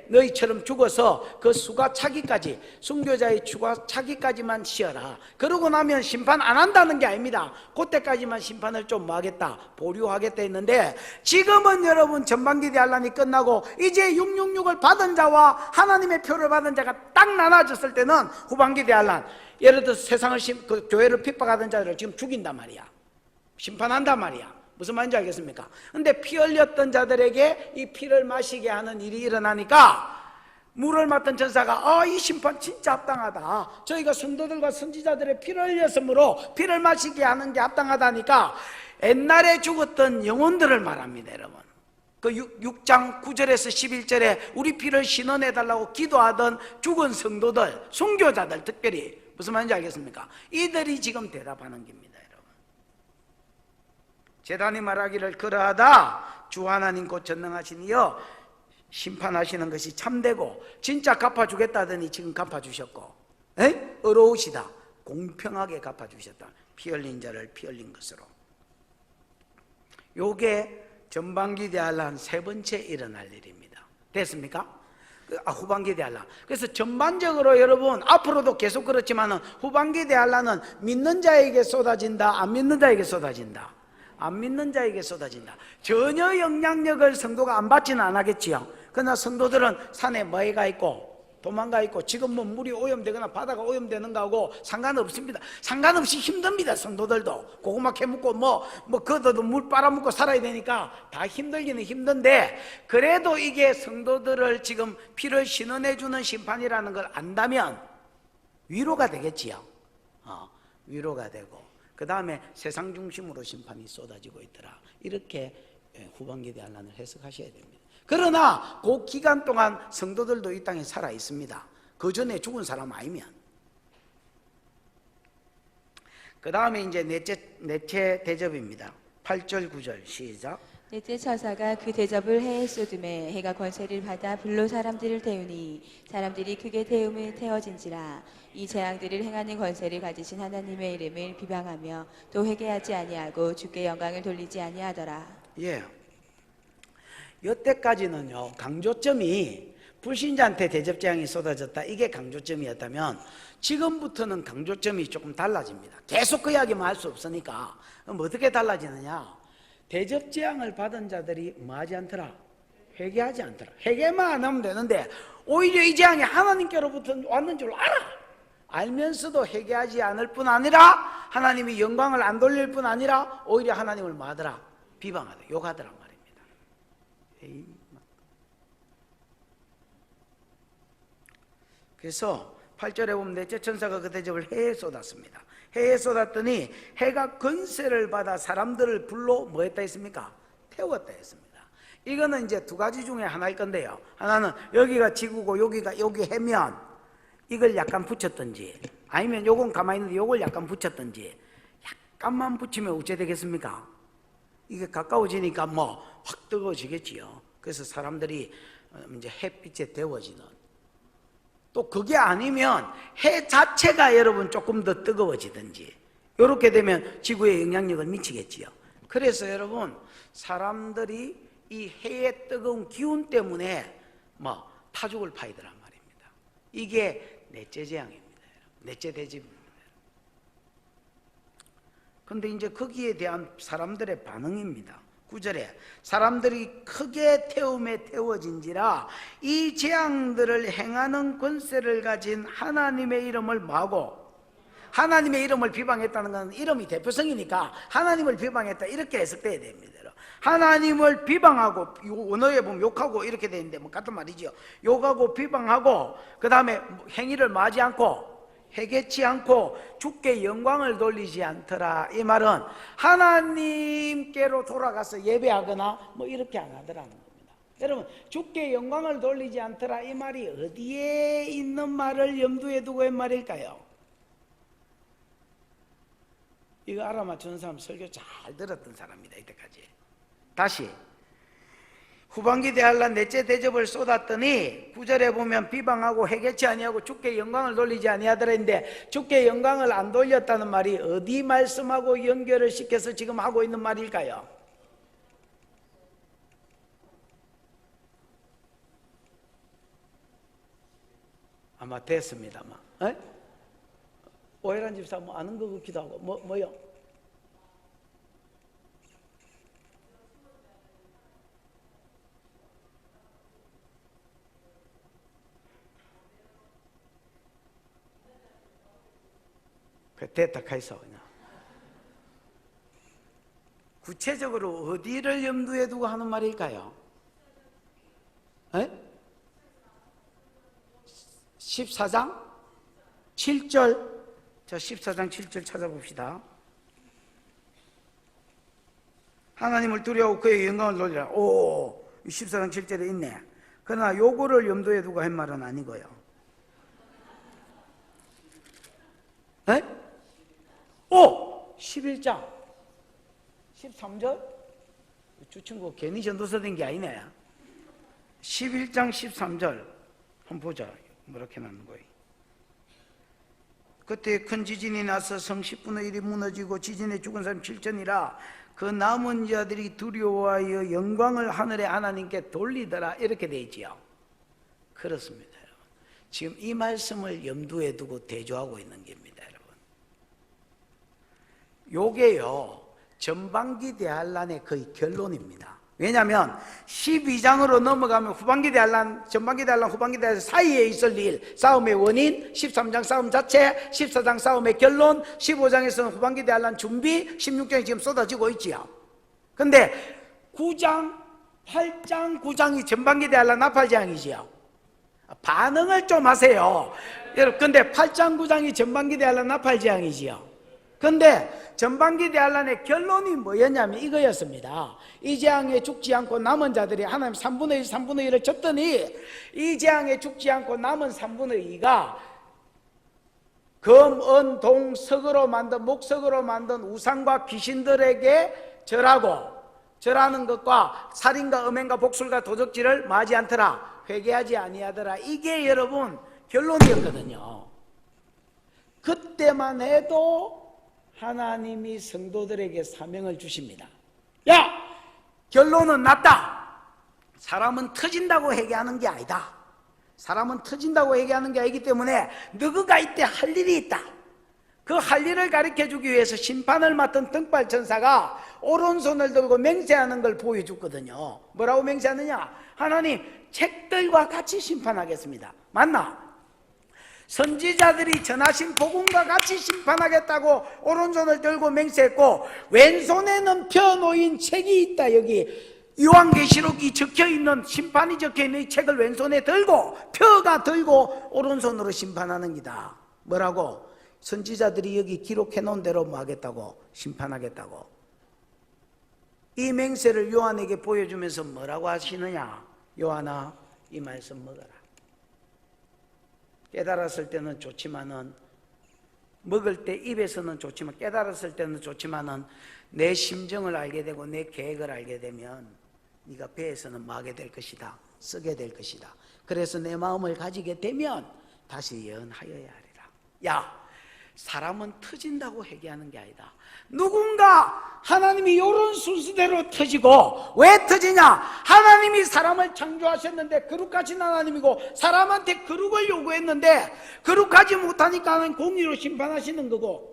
너희처럼 죽어서 그 수가 차기까지, 순교자의 추가 차기까지만 쉬어라. 그러고 나면 심판 안 한다는 게 아닙니다. 그때까지만 심판을 좀 하겠다, 보류하겠다 했는데, 지금은 여러분 전반기 대환란이 끝나고 이제 666을 받은 자와 하나님의 표를 받은 자가 딱 나눠졌을 때는 후반기 대환란, 예를 들어서 세상을 그 교회를 핍박하던 자들을 지금 죽인단 말이야. 심판한단 말이야. 무슨 말인지 알겠습니까? 근데 피 흘렸던 자들에게 이 피를 마시게 하는 일이 일어나니까 물을 맡은 천사가 이 심판 진짜 합당하다. 저희가 성도들과 선지자들의 피를 흘렸으므로 피를 마시게 하는 게 합당하다니까 옛날에 죽었던 영혼들을 말합니다. 여러분, 그 6장 9절에서 11절에 우리 피를 신원해달라고 기도하던 죽은 성도들, 순교자들, 특별히 무슨 말인지 알겠습니까? 이들이 지금 대답하는 겁니다. 여러분, 제단이 말하기를 그러하다 주 하나님 곧 전능하신 이여 심판하시는 것이 참되고 진짜 갚아주겠다더니 지금 갚아주셨고, 의로우시다, 공평하게 갚아주셨다. 피 흘린 자를 피 흘린 것으로. 요게 전반기 대환란 세 번째 일어날 일입니다. 됐습니까? 후반기 대환란. 그래서 전반적으로 여러분 앞으로도 계속 그렇지만 후반기 대환란은 믿는 자에게 쏟아진다, 안 믿는 자에게 쏟아진다. 안 믿는 자에게 쏟아진다. 전혀 영향력을 성도가 안 받지는 않았겠지요. 그러나 성도들은 산에 뭐가 있고 도망가 있고 지금 뭐 물이 오염되거나 바다가 오염되는 거하고 상관없습니다. 상관없이 힘듭니다. 성도들도 고구마 캐묻고 뭐 그것도 물 빨아먹고 살아야 되니까 다 힘들기는 힘든데, 그래도 이게 성도들을 지금 피를 신원해주는 심판이라는 걸 안다면 위로가 되겠지요. 위로가 되고, 그 다음에 세상 중심으로 심판이 쏟아지고 있더라, 이렇게 후반기 대환란을 해석하셔야 됩니다. 그러나 그 기간 동안 성도들도 이 땅에 살아 있습니다. 그 전에 죽은 사람 아니면. 그 다음에 이제 넷째 대접입니다. 8절 9절 시작. 넷째 처사가 그 대접을 해에 쏟음에 해가 권세를 받아 불로 사람들을 태우니 사람들이 크게 태움에 태워진지라. 이 재앙들을 행하는 권세를 가지신 하나님의 이름을 비방하며 또 회개하지 아니하고 주께 영광을 돌리지 아니하더라. 예. 여태까지는요, 강조점이 불신자한테 대접재앙이 쏟아졌다, 이게 강조점이었다면 지금부터는 강조점이 조금 달라집니다. 계속 그 이야기만 할 수 없으니까. 그럼 어떻게 달라지느냐? 대접재앙을 받은 자들이 뭐하지 않더라? 회개하지 않더라. 회개만 안 하면 되는데 오히려 이 재앙이 하나님께로부터 왔는 줄 알면서도 회개하지 않을 뿐 아니라 하나님이 영광을 안 돌릴 뿐 아니라 오히려 하나님을 뭐하더라? 비방하더라, 욕하더라 말입니다. 그래서 8절에 보면 넷째 천사가 그 대접을 해에 쏟았습니다. 해에 쏟았더니 해가 권세를 받아 사람들을 불로 뭐 했다 했습니까? 태웠다 했습니다. 이거는 이제 두 가지 중에 하나일 건데요, 하나는 여기가 지구고 여기 해면 이걸 약간 붙였든지, 아니면 요건 가만히 있는데 요걸 약간 붙였든지, 약간만 붙이면 어째 되겠습니까? 이게 가까워지니까 뭐 확 뜨거워지겠지요. 그래서 사람들이 이제 햇빛에 데워지는, 또 그게 아니면 해 자체가 여러분 조금 더 뜨거워지든지, 이렇게 되면 지구에 영향력을 미치겠지요. 그래서 여러분, 사람들이 이 해의 뜨거운 기운 때문에 뭐 타죽을 파이더란 말입니다. 이게 넷째 재앙입니다. 넷째 대접입니다. 근데 이제 거기에 대한 사람들의 반응입니다. 9절에 사람들이 크게 태움에 태워진지라. 이 재앙들을 행하는 권세를 가진 하나님의 이름을 뭐하고? 하나님의 이름을 비방했다는 건 이름이 대표성이니까 하나님을 비방했다, 이렇게 해석돼야 됩니다. 하나님을 비방하고, 원어에 보면 욕하고 이렇게 되는데 뭐 같은 말이죠. 욕하고 비방하고, 그 다음에 행위를 마지 않고 회개치 않고 주께 영광을 돌리지 않더라. 이 말은 하나님께로 돌아가서 예배하거나 뭐 이렇게 안 하더라는 겁니다. 여러분, 주께 영광을 돌리지 않더라, 이 말이 어디에 있는 말을 염두에 두고 한 말일까요? 이거 알아맞추는 사람 설교 잘 들었던 사람입니다, 이때까지. 다시 후반기 대환란 넷째 대접을 쏟았더니 9절에 보면 비방하고 회개치 아니하고 주께 영광을 돌리지 아니하더라 했는데, 주께 영광을 안 돌렸다는 말이 어디 말씀하고 연결을 시켜서 지금 하고 있는 말일까요? 아마 됐습니다만, 오해란 집사 뭐 아는 거 같기도 하고, 뭐요? 됐다 카이사. 그냥 구체적으로 어디를 염두에 두고 하는 말일까요? 14장 7절. 자, 14장 7절 찾아봅시다. 하나님을 두려워 그의 영광을 돌리라. 14장 7절에 있네. 그러나 요거를 염두에 두고 한 말은 아니고요. 11장 13절? 주친구 괜히 전도서 된 게 아니네. 11장 13절 한번 보자. 뭐렇게 나는 거예요? 그때 큰 지진이 나서 성 10분의 1이 무너지고 지진에 죽은 사람 7천이라. 그 남은 자들이 두려워하여 영광을 하늘의 하나님께 돌리더라, 이렇게 되어 있지요. 그렇습니다, 여러분. 지금 이 말씀을 염두에 두고 대조하고 있는 겁니다, 여러분. 요게요, 전반기 대환란의 거의 결론입니다. 왜냐하면 12장으로 넘어가면 후반기 대환란, 전반기 대환란, 후반기 대환란 사이에 있을 일, 싸움의 원인, 13장 싸움 자체, 14장 싸움의 결론, 15장에서는 후반기 대환란 준비, 16장이 지금 쏟아지고 있지요. 근데 9장, 8장, 9장이 전반기 대환란 나팔장이지요. 반응을 좀 하세요. 여러분, 근데 8장, 9장이 전반기 대환란 나팔장이지요. 근데 전반기 대환란의 결론이 뭐였냐면 이거였습니다. 이 재앙에 죽지 않고 남은 자들이 하나님 3분의 1, 3분의 1을 쳤더니 이 재앙에 죽지 않고 남은 3분의 2가 금, 은, 동, 석으로 만든, 목석으로 만든 우상과 귀신들에게 절하는 것과 살인과 음행과 복술과 도적질을 마지 않더라, 회개하지 아니하더라. 이게 여러분 결론이었거든요. 그때만 해도 하나님이 성도들에게 사명을 주십니다. 야! 결론은 났다. 사람은 터진다고 회개하는 게 아니다. 사람은 터진다고 회개하는 게 아니기 때문에 너가 이때 할 일이 있다. 그 할 일을 가르쳐주기 위해서 심판을 맡은 등발 천사가 오른손을 들고 맹세하는 걸 보여줬거든요. 뭐라고 맹세하느냐? 하나님, 책들과 같이 심판하겠습니다. 맞나? 선지자들이 전하신 복음과 같이 심판하겠다고 오른손을 들고 맹세했고, 왼손에는 펴놓인 책이 있다. 여기 요한계시록이 적혀있는, 심판이 적혀있는 이 책을 왼손에 들고, 펴가 들고 오른손으로 심판하는 기다. 뭐라고? 선지자들이 여기 기록해놓은 대로 뭐 하겠다고? 심판하겠다고. 이 맹세를 요한에게 보여주면서 뭐라고 하시느냐? 요한아, 이 말씀 먹어라. 깨달았을 때는 좋지만은, 먹을 때 입에서는 좋지만, 깨달았을 때는 좋지만은 내 심정을 알게 되고 내 계획을 알게 되면 네가 배에서는 마게 될 것이다. 쓰게 될 것이다. 그래서 내 마음을 가지게 되면 다시 예언하여야 하리라. 야, 사람은 터진다고 회개하는 게 아니다. 누군가 하나님이 이런 순서대로 터지고, 왜 터지냐? 하나님이 사람을 창조하셨는데 거룩하신 하나님이고 사람한테 거룩을 요구했는데 거룩하지 못하니까 하는 공의로 심판하시는 거고,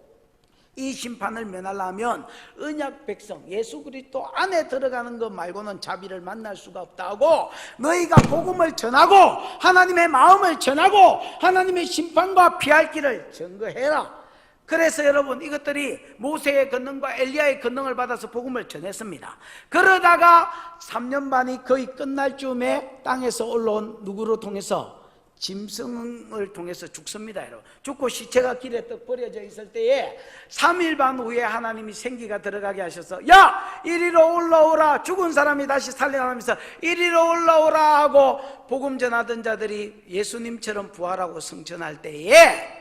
이 심판을 면하려면 언약 백성 예수 그리스도 안에 들어가는 것 말고는 자비를 만날 수가 없다고, 너희가 복음을 전하고 하나님의 마음을 전하고 하나님의 심판과 피할 길을 증거해라. 그래서 여러분, 이것들이 모세의 권능과 엘리야의 권능을 받아서 복음을 전했습니다. 그러다가 3년 반이 거의 끝날 즈음에 땅에서 올라온 누구로 통해서? 짐승을 통해서 죽습니다. 여러분, 죽고 시체가 길에 떡 버려져 있을 때에 3일 반 후에 하나님이 생기가 들어가게 하셔서, 야, 이리로 올라오라. 죽은 사람이 다시 살려나면서 이리로 올라오라 하고 복음 전하던 자들이 예수님처럼 부활하고 승천할 때에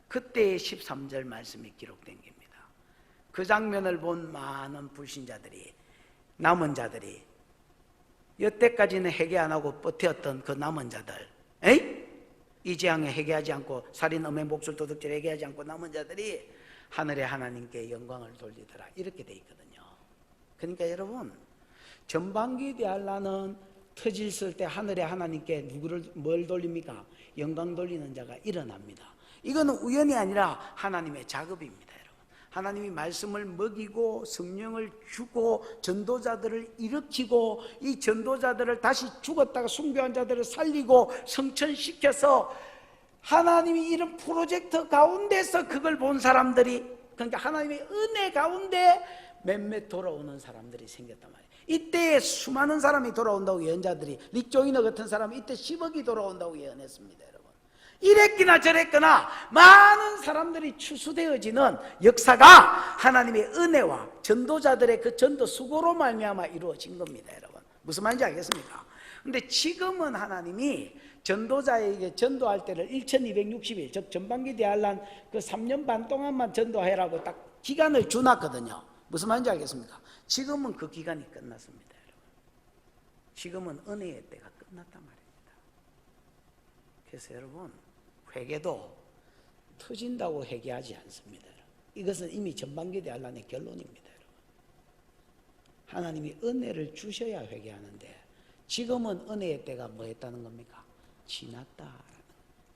그때의 13절 말씀이 기록된 겁니다. 그 장면을 본 많은 불신자들이, 남은 자들이, 여태까지는 회개 안 하고 버텼던 그 남은 자들, 이 재앙에 회개하지 않고, 살인, 음행, 복술, 도둑질 회개하지 않고 남은 자들이 하늘의 하나님께 영광을 돌리더라. 이렇게 돼 있거든요. 그러니까 여러분, 전반기 대환란은 터질 때 하늘의 하나님께 뭘 돌립니까? 영광 돌리는 자가 일어납니다. 이거는 우연이 아니라 하나님의 작업입니다. 여러분, 하나님이 말씀을 먹이고 성령을 주고 전도자들을 일으키고, 이 전도자들을 다시 죽었다가 순교한 자들을 살리고 성천시켜서 하나님이 이런 프로젝트 가운데서 그걸 본 사람들이, 그러니까 하나님의 은혜 가운데 몇몇 돌아오는 사람들이 생겼단 말이에요. 이때 수많은 사람이 돌아온다고 예언자들이, 릭 조이너 같은 사람이 이때 10억이 돌아온다고 예언했습니다. 이랬거나 저랬거나 많은 사람들이 추수되어지는 역사가 하나님의 은혜와 전도자들의 그 전도 수고로 말미암아 이루어진 겁니다. 여러분, 무슨 말인지 알겠습니까? 근데 지금은 하나님이 전도자에게 전도할 때를 1260일, 즉 전반기 대환란 그 3년 반 동안만 전도해라고 딱 기간을 주놨거든요. 무슨 말인지 알겠습니까? 지금은 그 기간이 끝났습니다. 여러분, 지금은 은혜의 때가 끝났단 말입니다. 그래서 여러분, 회개도 터진다고 회개하지 않습니다. 이것은 이미 전반기 대환란의 결론입니다. 여러분, 하나님이 은혜를 주셔야 회개하는데, 지금은 은혜의 때가 뭐 했다는 겁니까? 지났다,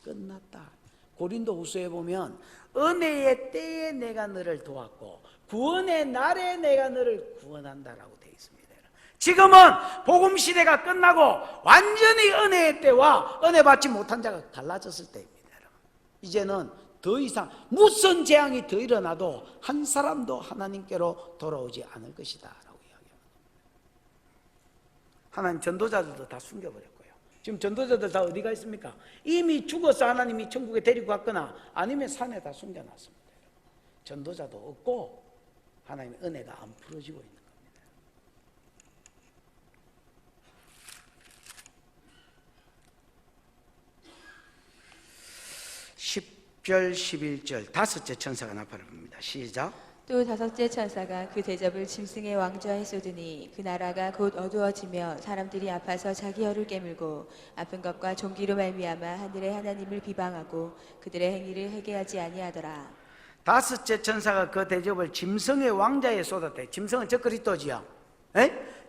끝났다. 고린도후서에 보면 은혜의 때에 내가 너를 도왔고 구원의 날에 내가 너를 구원한다라고 되어 있습니다. 지금은 복음 시대가 끝나고 완전히 은혜의 때와 은혜 받지 못한 자가 갈라졌을 때입니다. 이제는 더 이상 무슨 재앙이 더 일어나도 한 사람도 하나님께로 돌아오지 않을 것이다 라고 이야기합니다. 하나님 전도자들도 다 숨겨버렸고요. 지금 전도자들 다 어디가 있습니까? 이미 죽어서 하나님이 천국에 데리고 갔거나 아니면 산에 다 숨겨놨습니다. 전도자도 없고 하나님의 은혜가 안 풀어지고 있는 겁니다. 10절 11절 다섯째 천사가 나팔을 붑니다. 시작. 또 다섯째 천사가 그 대접을 짐승의 왕좌에 쏟으니 그 나라가 곧 어두워지며 사람들이 아파서 자기 혀를 깨물고 아픈 것과 종기로 말미암아 하늘의 하나님을 비방하고 그들의 행위를 회개하지 아니하더라. 다섯째 천사가 그 대접을 짐승의 왕좌에 쏟았대. 짐승은 저 그리스도지요.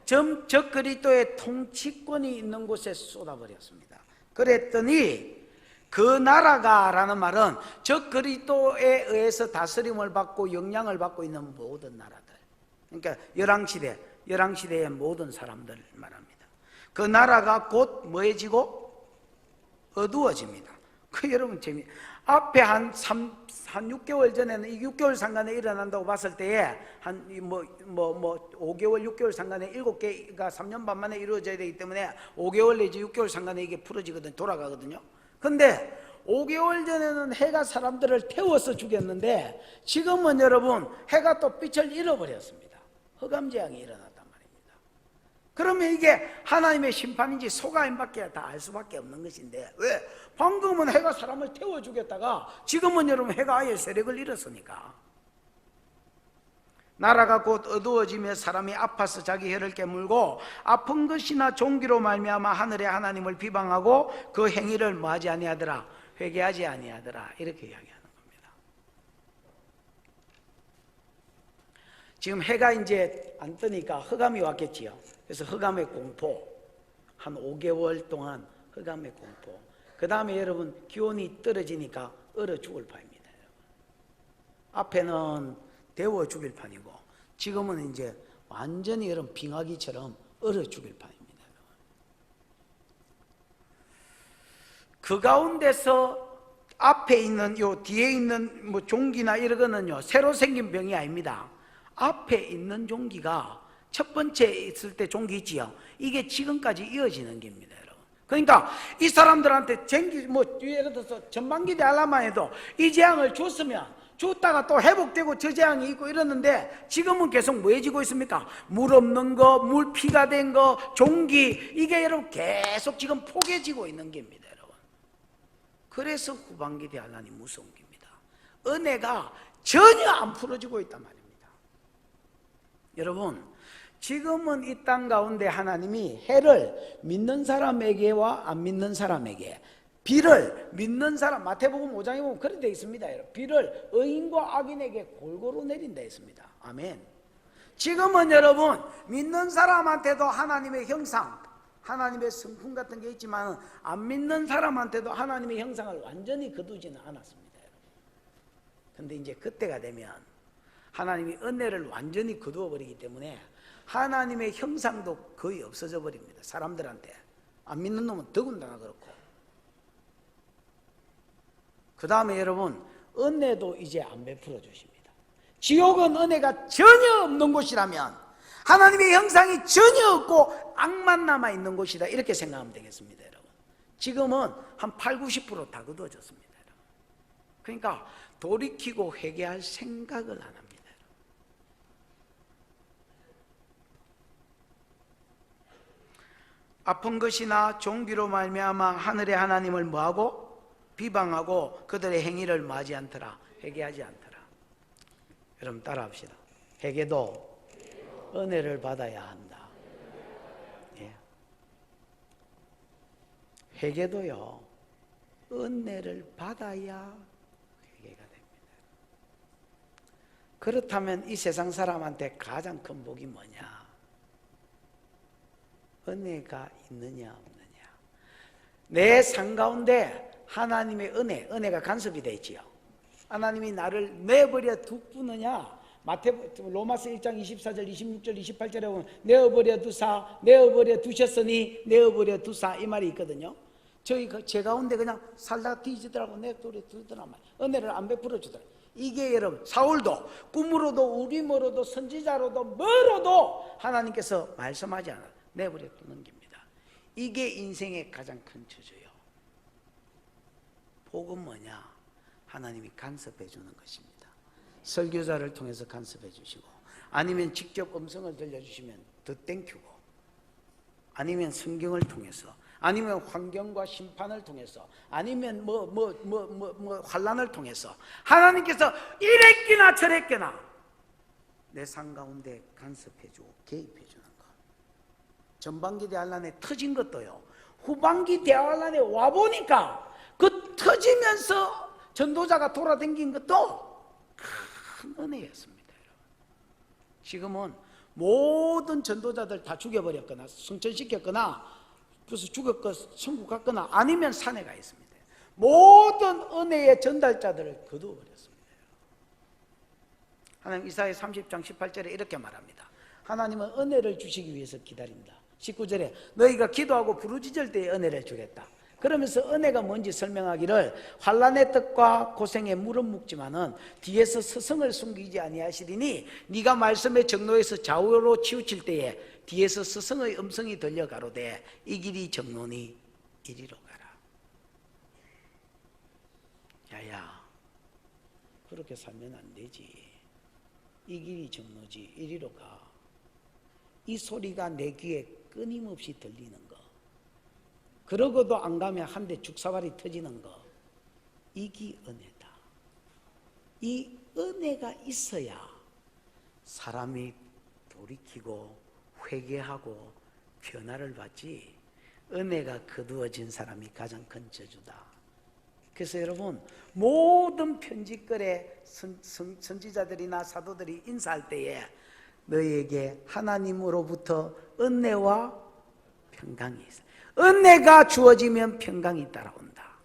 저 그리스도의 통치권이 있는 곳에 쏟아버렸습니다. 그랬더니 그 나라가 라는 말은 저 그리스도에 의해서 다스림을 받고 영향을 받고 있는 모든 나라들, 그러니까 열왕시대의 모든 사람들 말합니다. 그 나라가 곧 뭐해지고 어두워집니다. 그 여러분 앞에 한 6개월 전에는 이 6개월 상간에 일어난다고 봤을 때에 한 5개월 6개월 상간에 7개가 3년 반 만에 이루어져야 되기 때문에 5개월 내지 6개월 상간에 이게 풀어지거든, 돌아가거든요. 근데 5개월 전에는 해가 사람들을 태워서 죽였는데 지금은 여러분 해가 또 빛을 잃어버렸습니다. 흑암재앙이 일어났단 말입니다. 그러면 이게 하나님의 심판인지 속아임밖에 다 알 수밖에 없는 것인데, 왜? 방금은 해가 사람을 태워 죽였다가 지금은 여러분 해가 아예 세력을 잃었으니까. 나라가 곧 어두워지며 사람이 아파서 자기 혀를 깨물고 아픈 것이나 종기로 말미암아 하늘의 하나님을 비방하고 그 행위를 뭐하지 아니하더라, 회개하지 아니하더라, 이렇게 이야기하는 겁니다. 지금 해가 이제 안 뜨니까 흑암이 왔겠지요. 그래서 흑암의 공포, 한 5개월 동안 흑암의 공포. 그 다음에 여러분 기온이 떨어지니까 얼어 죽을 판입니다. 앞에는 데워 죽일 판이고 지금은 이제 완전히 여러분 빙하기처럼 얼어 죽일 판입니다. 그 가운데서 앞에 있는 요 뒤에 있는 뭐 종기나 이런 거는요 새로 생긴 병이 아닙니다. 앞에 있는 종기가 첫 번째 있을 때 종기 있지요. 이게 지금까지 이어지는 겁니다. 그러니까 이 사람들한테 예를 들어서 전반기 때 알라만 해도 이 재앙을 줬으면 줬다가 또 회복되고 저 재앙이 있고 이러는데 지금은 계속 뭐해지고 있습니까? 물 없는 거, 물 피가 된 거, 종기, 이게 여러분 계속 지금 포개지고 있는 겁니다, 여러분. 그래서 후반기 대환란이 무서운 겁니다. 은혜가 전혀 안 풀어지고 있단 말입니다. 여러분, 지금은 이 땅 가운데 하나님이 해를 믿는 사람에게와 안 믿는 사람에게, 비를 믿는 사람, 마태복음 5장에 보면 그렇게 되어 있습니다. 비를 의인과 악인에게 골고루 내린다 했습니다. 아멘. 지금은 여러분 믿는 사람한테도 하나님의 형상, 하나님의 성품 같은 게 있지만 안 믿는 사람한테도 하나님의 형상을 완전히 거두지는 않았습니다. 그런데 이제 그때가 되면 하나님이 은혜를 완전히 거두어 버리기 때문에 하나님의 형상도 거의 없어져 버립니다. 사람들한테. 안 믿는 놈은 더군다나 그렇고. 그 다음에 여러분 은혜도 이제 안 베풀어 주십니다. 지옥은 은혜가 전혀 없는 곳이라면, 하나님의 형상이 전혀 없고 악만 남아있는 곳이다, 이렇게 생각하면 되겠습니다. 여러분, 지금은 한 80-90% 다 거두어졌습니다. 여러분. 그러니까 돌이키고 회개할 생각을 안 합니다. 아픈 것이나 종기로 말미암아 하늘의 하나님을 뭐하고? 비방하고 그들의 행위를 뭐하지 않더라, 회개하지 않더라. 여러분 따라합시다. 회개도 은혜를 받아야 한다. 예. 회개도요 은혜를 받아야 회개가 됩니다. 그렇다면 이 세상 사람한테 가장 큰 복이 뭐냐? 은혜가 있느냐 없느냐. 내 삶 가운데 하나님의 은혜가 간섭이 되어 있지요. 하나님이 나를 내버려 두느냐, 로마서 1장 24절 26절 28절에 보면 내어버려 두사 내어버려 두셨으니 내어버려 두사 이 말이 있거든요. 저희 제 가운데 그냥 살다 뒤지더라고 내버려 두더란 말이에요. 은혜를 안 베풀어 주더라고요. 이게 여러분 사울도 꿈으로도 우림으로도 선지자로도 뭐로도 하나님께서 말씀하지 않아요. 내버려 두는 겁니다. 이게 인생의 가장 큰 저주예요. 복은 뭐냐? 하나님이 간섭해 주는 것입니다. 설교자를 통해서 간섭해 주시고, 아니면 직접 음성을 들려주시면 더 땡큐고, 아니면 성경을 통해서, 아니면 환경과 심판을 통해서, 아니면 환난을 통해서 하나님께서 이랬기나 저랬기나 내 삶 가운데 간섭해 주고 개입해 주는 것. 전반기 대환란에 터진 것도요, 후반기 대환란에 와 보니까 그 터지면서 전도자가 돌아다닌 것도 큰 은혜였습니다. 여러분. 지금은 모든 전도자들 다 죽여버렸거나 성천시켰거나 그래서 죽었거나 천국 갔거나 아니면 산에 가 있습니다. 모든 은혜의 전달자들을 거두어버렸습니다. 하나님 이사야 30장 18절에 이렇게 말합니다. 하나님은 은혜를 주시기 위해서 기다린다. 19절에 너희가 기도하고 부르짖을 때에 은혜를 주겠다. 그러면서 은혜가 뭔지 설명하기를 환난의 뜻과 고생에 물은 묵지만은 뒤에서 스승을 숨기지 아니하시리니 네가 말씀의 정로에서 좌우로 치우칠 때에 뒤에서 스승의 음성이 들려 가로되 이 길이 정로니 이리로 가라. 야야, 그렇게 살면 안 되지. 이 길이 정로지 이리로 가. 이 소리가 내 귀에 끊임없이 들리는 거, 그러고도 안 가면 한 대 죽사발이 터지는 거, 이게 은혜다. 이 은혜가 있어야 사람이 돌이키고 회개하고 변화를 받지, 은혜가 거두어진 사람이 가장 큰 저주다. 그래서 여러분, 모든 편지글에 선지자들이나 사도들이 인사할 때에 너희에게 하나님으로부터 은혜와 평강이 있어. 은혜가 주어지면 평강이 따라온다.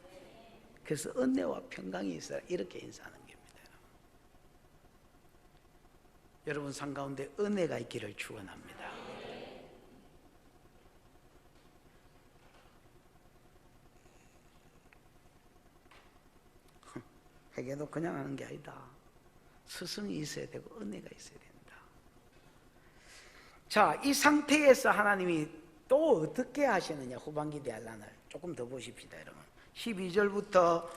그래서 은혜와 평강이 있어야 이렇게 인사하는 겁니다. 여러분 삶 가운데 은혜가 있기를 축원합니다. 회개도 그냥 하는 게 아니다. 스승이 있어야 되고 은혜가 있어야 된다. 자, 이 상태에서 하나님이 또 어떻게 하시느냐. 후반기 대환란을 조금 더 보십시다. 여러분 12절부터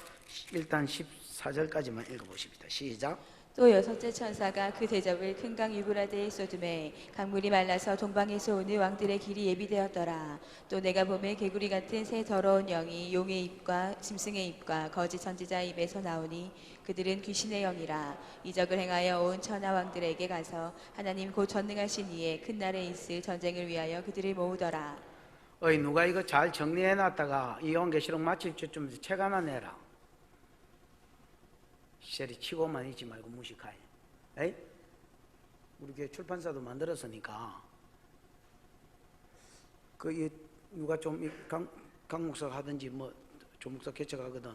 일단 14절까지만 읽어보십시다. 시작. 또 여섯째 천사가 그 대접을 큰 강 유브라데에 쏟음에 강물이 말라서 동방에서 오는 왕들의 길이 예비되었더라. 또 내가 보매 개구리 같은 새 더러운 영이 용의 입과 짐승의 입과 거짓 선지자의 입에서 나오니 그들은 귀신의 영이라. 이적을 행하여 온 천하 왕들에게 가서 하나님 곧 전능하신 이의 큰 날에 있을 전쟁을 위하여 그들을 모으더라. 어이, 누가 이거 잘 정리해놨다가 이 요한계시록 마칠 때쯤 책 하나 내라. 시절이 치고만 있지 말고 무식하게. 에이? 우리 교회 출판사도 만들었으니까 그 누가 좀 강 목사가 하든지 뭐 조 목사 개척하거든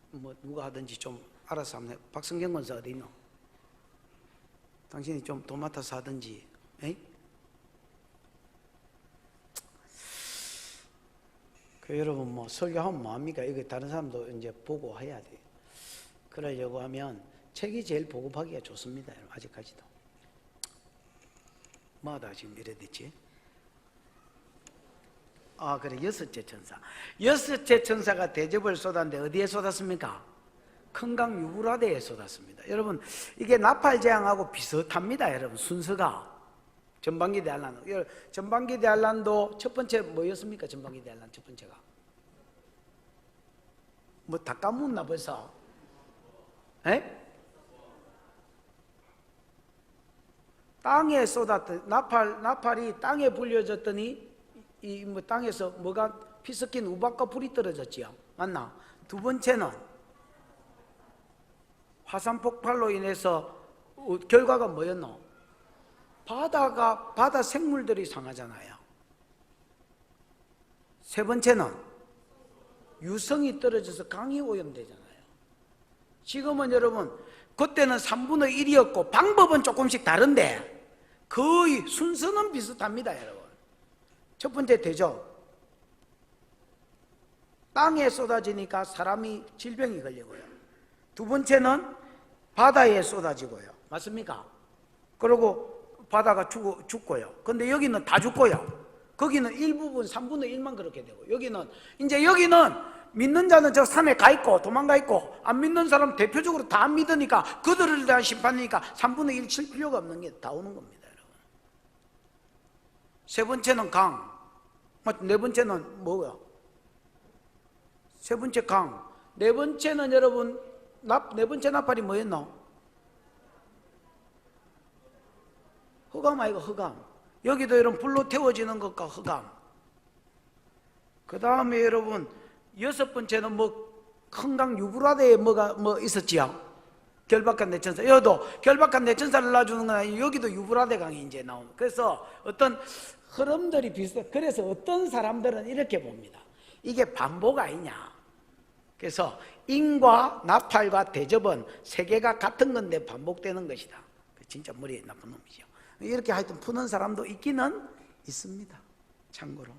뭐 누가 하든지 좀 알아서 하면 해. 박성경 권사 어디 있노? 당신이 좀 도맡아서 하든지. 에이? 그 여러분 뭐 설교하면 뭐합니까? 이거 다른 사람도 이제 보고 해야 돼. 그러려고 하면 책이 제일 보급하기가 좋습니다. 아직까지도. 뭐하다 지금 이래 됐지? 아, 그래, 여섯째 천사. 여섯째 천사가 대접을 쏟았는데 어디에 쏟았습니까? 큰강 유브라데에 쏟았습니다. 여러분, 이게 나팔재앙하고 비슷합니다. 여러분, 순서가. 전반기 대환란. 전반기 대환란도 첫 번째 뭐였습니까? 전반기 대환란 첫 번째가. 뭐 다 까먹나 벌써? 에? 땅에 쏟았더니 나팔이 땅에 불려졌더니 이 뭐 땅에서 뭐가 피 섞인 우박과 불이 떨어졌지요. 맞나? 두 번째는 화산 폭발로 인해서 결과가 뭐였노? 바다 생물들이 상하잖아요. 세 번째는 유성이 떨어져서 강이 오염되잖아요. 지금은 여러분 그때는 3분의 1이었고 방법은 조금씩 다른데 거의 순서는 비슷합니다, 여러분. 첫 번째 대접. 땅에 쏟아지니까 사람이 질병이 걸리고요. 두 번째는 바다에 쏟아지고요. 맞습니까? 그리고 바다가 죽고요. 근데 여기는 다 죽고요. 거기는 일부분 3분의 1만 그렇게 되고, 여기는 믿는 자는 저 산에 가 있고 도망가 있고, 안 믿는 사람 대표적으로 다 안 믿으니까 그들을 대한 심판이니까 3분의 1 칠 필요가 없는 게 다 오는 겁니다, 여러분. 세 번째는 강. 네 번째는 뭐야? 세 번째 강. 네 번째는 여러분, 네 번째 나팔이 뭐였노? 흑암 아이가 흑암. 여기도 여러분 불로 태워지는 것과 흑암. 그 다음에 여러분 여섯 번째는 큰 강 유브라데에 뭐 있었지요? 결박한 대천사. 여기도 결박한 대천사를 놔주는 건 아니고 여기도 유브라데 강이 이제 나옵니다. 그래서 어떤 흐름들이 비슷해. 그래서 어떤 사람들은 이렇게 봅니다. 이게 반복 아니냐. 그래서 인과 나팔과 대접은 세 개가 같은 건데 반복되는 것이다. 진짜 머리에 나쁜 놈이죠. 이렇게 하여튼 푸는 사람도 있기는 있습니다. 참고로.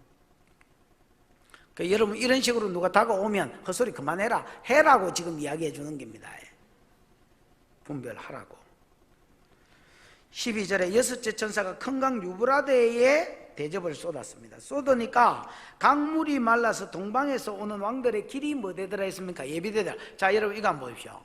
여러분 이런 식으로 누가 다가오면 헛소리 그만해라 해라고 지금 이야기해 주는 겁니다. 분별하라고. 12절에 여섯째 천사가 큰 강 유브라데에 대접을 쏟았습니다. 쏟으니까 강물이 말라서 동방에서 오는 왕들의 길이 뭐 되더라 했습니까? 예비되더라. 자, 여러분 이거 한번 보십시오.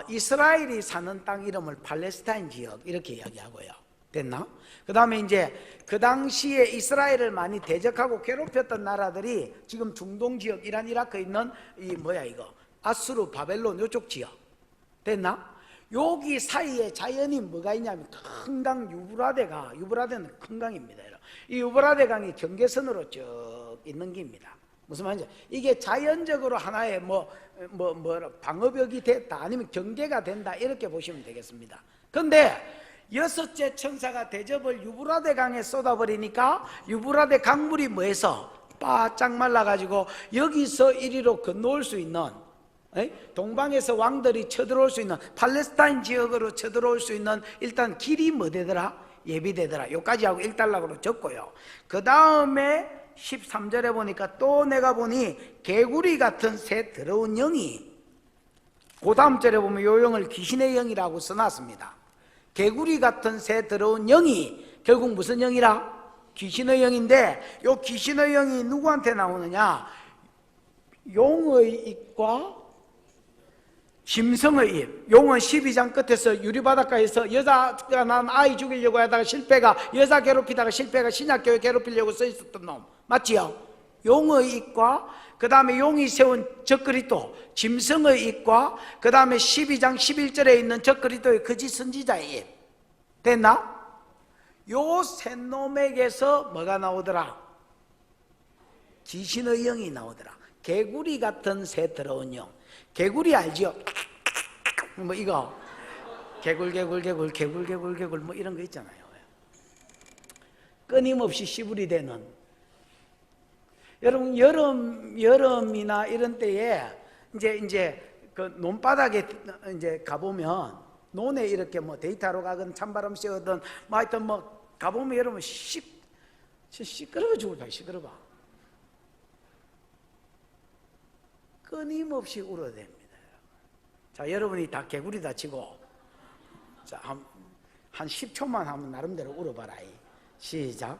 이스라엘이 사는 땅 이름을 팔레스타인 지역 이렇게 이야기하고요. 됐나? 그 다음에 이제 그 당시에 이스라엘을 많이 대적하고 괴롭혔던 나라들이 지금 중동 지역, 이란, 이라크에 있는 아수르, 바벨론 이쪽 지역. 됐나? 여기 사이에 자연이 뭐가 있냐면 큰 강 유브라데는 큰 강입니다. 이 유브라데 강이 경계선으로 쭉 있는 겁니다. 무슨 말인지, 이게 자연적으로 하나의 방어벽이 됐다 아니면 경계가 된다 이렇게 보시면 되겠습니다. 근데 여섯째 천사가 대접을 유브라데 강에 쏟아버리니까 유브라데 강물이 뭐해서 바짝 말라가지고 여기서 이리로 건너올 수 있는, 동방에서 왕들이 쳐들어올 수 있는 팔레스타인 지역으로 쳐들어올 수 있는 일단 길이 뭐 되더라? 예비되더라. 요까지 하고 1달락으로 적고요. 그 다음에 13절에 보니까 또 내가 보니 개구리 같은 새 더러운 영이, 그 다음 절에 보면 요 영을 귀신의 영이라고 써놨습니다. 개구리 같은 새 더러운 영이 결국 무슨 영이라? 귀신의 영인데, 요 귀신의 영이 누구한테 나오느냐? 용의 입과 짐승의 입. 용은 12장 끝에서 유리바닷가에서 여자가 난 아이 죽이려고 하다가 실패가, 여자 괴롭히다가 실패가 신약교회 괴롭히려고 써 있었던 놈 맞지요? 용의 입과 그 다음에 용이 세운 적그리스도, 짐승의 입과 그 다음에 12장 11절에 있는 적그리스도의 거짓 선지자의 입. 됐나? 요 세 놈에게서 뭐가 나오더라? 귀신의 영이 나오더라. 개구리 같은 새 더러운 영. 개구리 알지요? 이거 개굴 뭐 이런 거 있잖아요. 끊임없이 씨불이 되는. 여러분 여름이나 이런 때에 이제 그 논바닥에 이제 가보면, 논에 이렇게 데이트하러 가든 찬바람 쐬거든 하여튼 가보면 여러분 시끄러워 죽을 거야. 시끄러워. 끊임없이 울어댑니다. 자, 여러분이 다 개구리다 치고, 자, 한 10초만 하면 나름대로 울어봐라. 시작.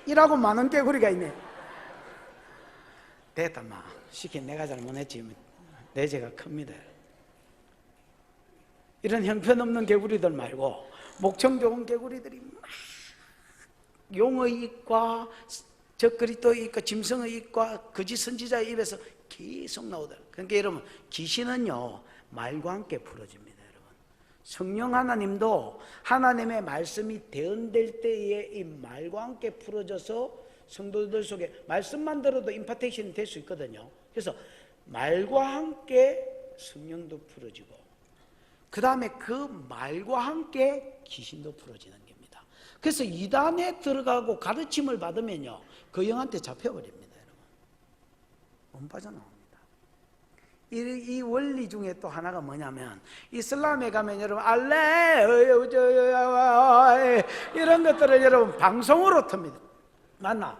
이라고 많은 개구리가 있네. 됐다, 시킨 내가 잘못했지. 내 죄가 큽니다. 이런 형편없는 개구리들 말고 목청 좋은 개구리들이 막 용의 입과 적그리스도의 입과 짐승의 입과 거짓 선지자의 입에서 계속 나오더라고요. 그러니까 여러분, 귀신은요 말과 함께 풀어집니다. 여러분, 성령 하나님도 하나님의 말씀이 대언될 때에 이 말과 함께 풀어져서 성도들 속에 말씀만 들어도 임파테이션이 될 수 있거든요. 그래서 말과 함께 성령도 풀어지고, 그 다음에 그 말과 함께 귀신도 풀어지는 겁니다. 그래서 이단에 들어가고 가르침을 받으면요 그 영한테 잡혀버립니다. 여러분, 못 빠져나옵니다. 이 원리 중에 또 하나가 뭐냐면, 이슬람에 가면 여러분 알레 이런 것들을 여러분 방송으로 틉니다. 맞나?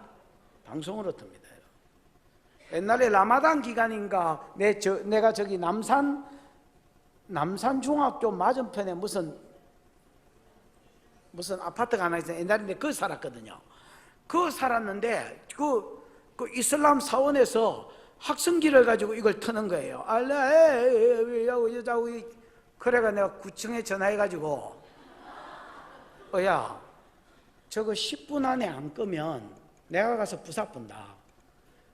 방송으로 틉니다. 옛날에 라마단 기간인가 내가 저기 남산 중학교 맞은편에 무슨 아파트가 하나 있어요. 옛날에 그 살았거든요. 그 살았는데 그 이슬람 사원에서 학생기를 가지고 이걸 트는 거예요. 알레 여자고. 그래가 내가 구청에 전화해가지고 야 저거 10분 안에 안 끄면 내가 가서 부사 분다.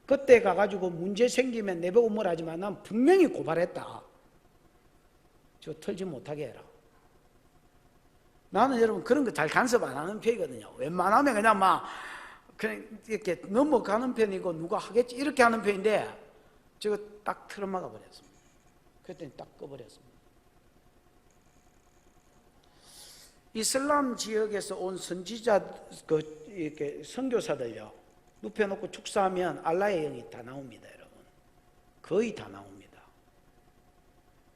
그때 가가지고 문제 생기면 내보고 뭐라 하지만 난 분명히 고발했다. 저 털지 못하게 해라. 나는 여러분 그런 거 잘 간섭 안 하는 편이거든요. 웬만하면 그냥 이렇게 넘어가는 편이고 누가 하겠지 이렇게 하는 편인데 저거 딱 틀어막아 버렸습니다. 그랬더니 딱 꺼버렸습니다. 이슬람 지역에서 온 선지자 이렇게 선교사들요, 눕혀놓고 축사하면 알라의 영이 다 나옵니다, 여러분. 거의 다 나옵니다.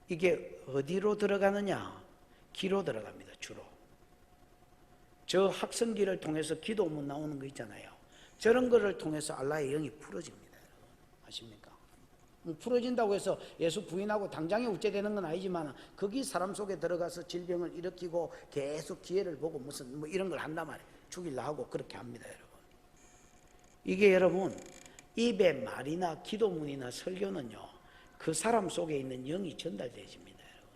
이게 어디로 들어가느냐? 기로 들어갑니다, 주로. 저 학성기를 통해서 기도문 나오는 거 있잖아요. 저런 거를 통해서 알라의 영이 풀어집니다, 여러분. 아십니까? 풀어진다고 해서 예수 부인하고 당장에 우째되는 건 아니지만 거기 사람 속에 들어가서 질병을 일으키고 계속 기회를 보고 무슨 이런 걸 한단 말이에요. 죽이려 하고 그렇게 합니다, 여러분. 이게 여러분 입에 말이나 기도문이나 설교는요, 그 사람 속에 있는 영이 전달되집니다, 여러분.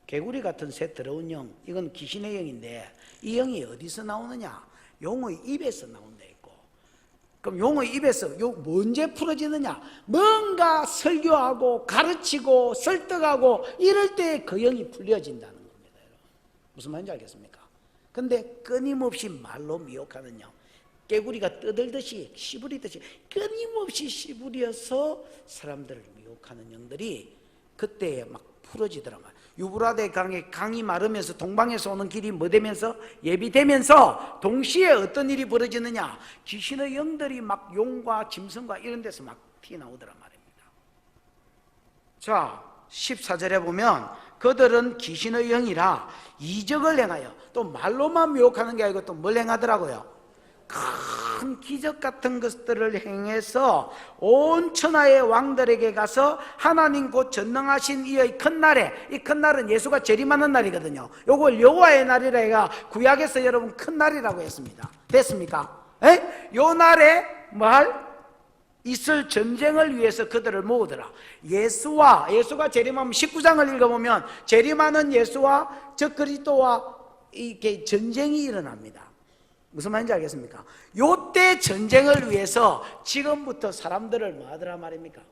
개구리 같은 새 더러운 영, 이건 귀신의 영인데 이 영이 어디서 나오느냐? 용의 입에서 나온다 했고, 그럼 용의 입에서 언제 풀어지느냐? 뭔가 설교하고 가르치고 설득하고 이럴 때 그 영이 풀려진다는 겁니다, 여러분. 무슨 말인지 알겠습니까? 근데 끊임없이 말로 미혹하는 영, 개구리가 떠들듯이 씨부리듯이 끊임없이 씨부려서 사람들을 미혹하는 영들이 그때에 막 풀어지더란 말이에요. 유브라데 강이 마르면서 동방에서 오는 길이 뭐 되면서 예비되면서 동시에 어떤 일이 벌어지느냐? 귀신의 영들이 막 용과 짐승과 이런 데서 막 튀어나오더란 말입니다. 자, 14절에 보면 그들은 귀신의 영이라 이적을 행하여, 또 말로만 미혹하는 게 아니고 또 뭘 행하더라고요? 큰 기적 같은 것들을 행해서 온 천하의 왕들에게 가서 하나님 곧 전능하신 이의 큰 날에, 이 큰 날은 예수가 재림하는 날이거든요. 요걸 여호와의 날이라 해가 구약에서 여러분 큰 날이라고 했습니다. 됐습니까? 요 날에 있을 전쟁을 위해서 그들을 모으더라. 예수가 재림하면 19장을 읽어보면 재림하는 예수와 저 그리스도와 이렇게 전쟁이 일어납니다. 무슨 말인지 알겠습니까? 요때 전쟁을 위해서 지금부터 사람들을 뭐 하더라 말입니까?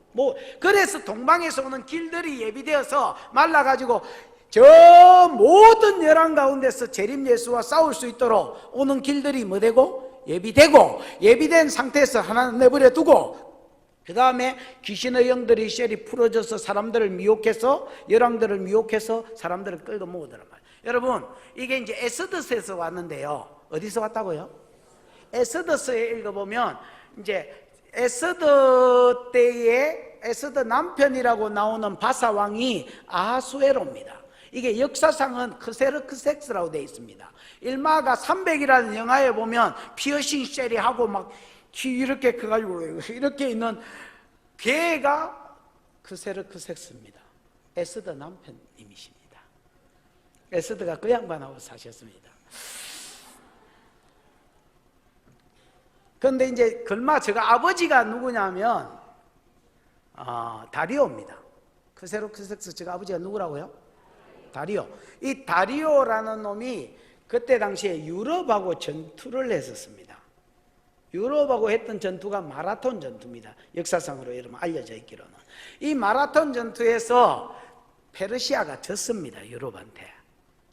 그래서 동방에서 오는 길들이 예비되어서 말라가지고 저 모든 열왕 가운데서 재림 예수와 싸울 수 있도록 오는 길들이 뭐 되고? 예비되고, 예비된 상태에서 하나 내버려 두고, 그 다음에 귀신의 영들이 쉘이 풀어져서 사람들을 미혹해서, 열왕들을 미혹해서 사람들을 끌고 모으더란 말이에요. 여러분, 이게 이제 에스더스에서 왔는데요, 어디서 왔다고요? 에스더스에 읽어보면 이제 에스더 때에 에스더 남편이라고 나오는 바사 왕이 아하수에로입니다. 이게 역사상은 크세르크섹스라고 되어 있습니다. 일마가 300이라는 영화에 보면 피어싱 쉘이 하고 막 이렇게 커가지고 이렇게 있는 걔가 크세르크섹스입니다. 에스더 남편님이십니다. 에스더가 그 양반하고 사셨습니다. 그런데 이제 제가 아버지가 누구냐면 다리오입니다. 크세르크섹스 제가 아버지가 누구라고요? 다리오. 이 다리오라는 놈이 그때 당시에 유럽하고 전투를 했었습니다. 유럽하고 했던 전투가 마라톤 전투입니다. 역사상으로 여러분 알려져 있기로는. 이 마라톤 전투에서 페르시아가 졌습니다, 유럽한테.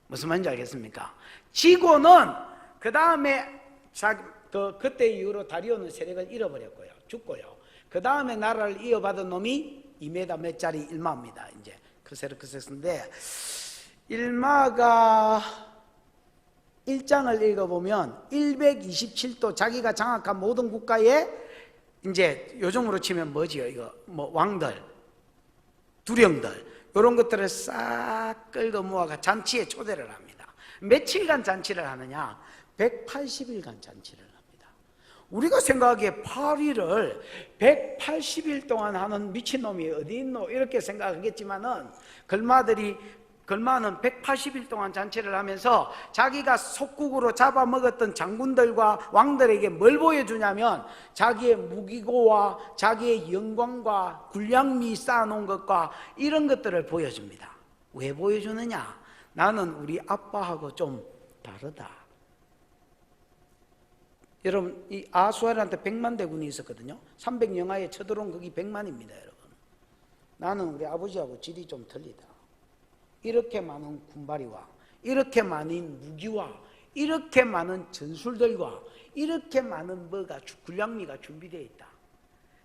무슨 말인지 알겠습니까? 지고는 그 다음에 그때 이후로 다리오는 세력을 잃어버렸고요, 죽고요. 그 다음에 나라를 이어받은 놈이 2m 몇 짜리 일마입니다. 이제 크세르크섹스인데, 일마가 1장을 읽어보면 127도 자기가 장악한 모든 국가에 이제 요즘으로 치면 뭐지요? 이거 뭐 왕들, 두령들 이런 것들을 싹 끌고 모아가 잔치에 초대를 합니다. 며칠간 잔치를 하느냐? 180일간 잔치를 합니다. 우리가 생각하기에 파리를 180일 동안 하는 미친놈이 어디 있노? 이렇게 생각하겠지만은 걸마는 180일 동안 잔치를 하면서 자기가 속국으로 잡아먹었던 장군들과 왕들에게 뭘 보여주냐면 자기의 무기고와 자기의 영광과 군량미 쌓아놓은 것과 이런 것들을 보여줍니다. 왜 보여주느냐? 나는 우리 아빠하고 좀 다르다. 여러분, 이 아수아르한테 100만 대군이 있었거든요. 300영하에 쳐들어온 거기 100만입니다, 여러분. 나는 우리 아버지하고 질이 좀 틀리다. 이렇게 많은 군발이와 이렇게 많은 무기와 이렇게 많은 전술들과 이렇게 많은 군량미가 준비되어 있다.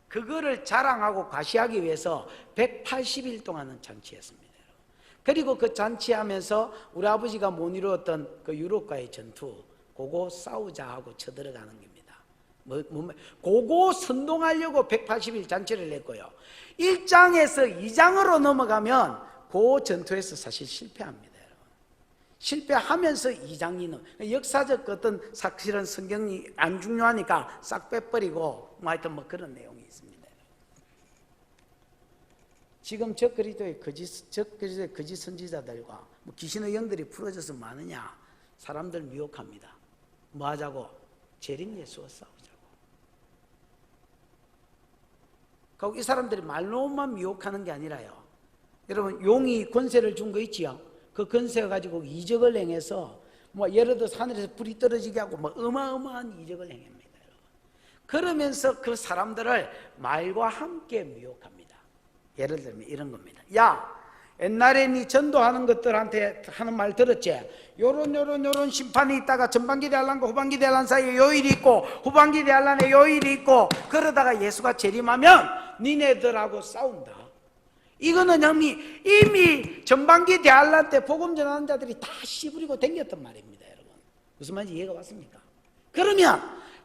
그거를 자랑하고 과시하기 위해서 180일 동안은 잔치했습니다. 그리고 그 잔치하면서 우리 아버지가 못 이루었던 그 유럽과의 전투, 그거 싸우자 하고 쳐들어가는 겁니다. 그거 선동하려고 180일 잔치를 했고요. 1장에서 2장으로 넘어가면 그 전투에서 사실 실패합니다, 여러분. 실패하면서 2장이 역사적 어떤 사실은 성경이 안 중요하니까 싹 빼버리고 뭐 하여튼 뭐 그런 내용이 있습니다. 지금 저 그리스도의 거짓 선지자들과 뭐 귀신의 영들이 풀어져서 많으냐? 사람들 미혹합니다. 뭐 하자고? 재림 예수와 싸우자고. 그리고 이 사람들이 말로만 미혹하는 게 아니라요. 여러분, 용이 권세를 준 거 있지요? 그 권세 가지고 이적을 행해서 뭐 예를 들어 하늘에서 불이 떨어지게 하고 뭐 어마어마한 이적을 행합니다, 여러분. 그러면서 그 사람들을 말과 함께 미혹합니다. 예를 들면 이런 겁니다. 야, 옛날에 니 전도하는 것들한테 하는 말 들었지? 요런 심판이 있다가 전반기 대환란과 후반기 대환란 사이에 요일이 있고 후반기 대환란에 요일이 있고 그러다가 예수가 재림하면 니네들하고 싸운다. 이거는 이미 전반기 대환란 때 복음 전하는 자들이 다 씨부리고 댕겼단 말입니다, 여러분. 무슨 말인지 이해가 왔습니까? 그러면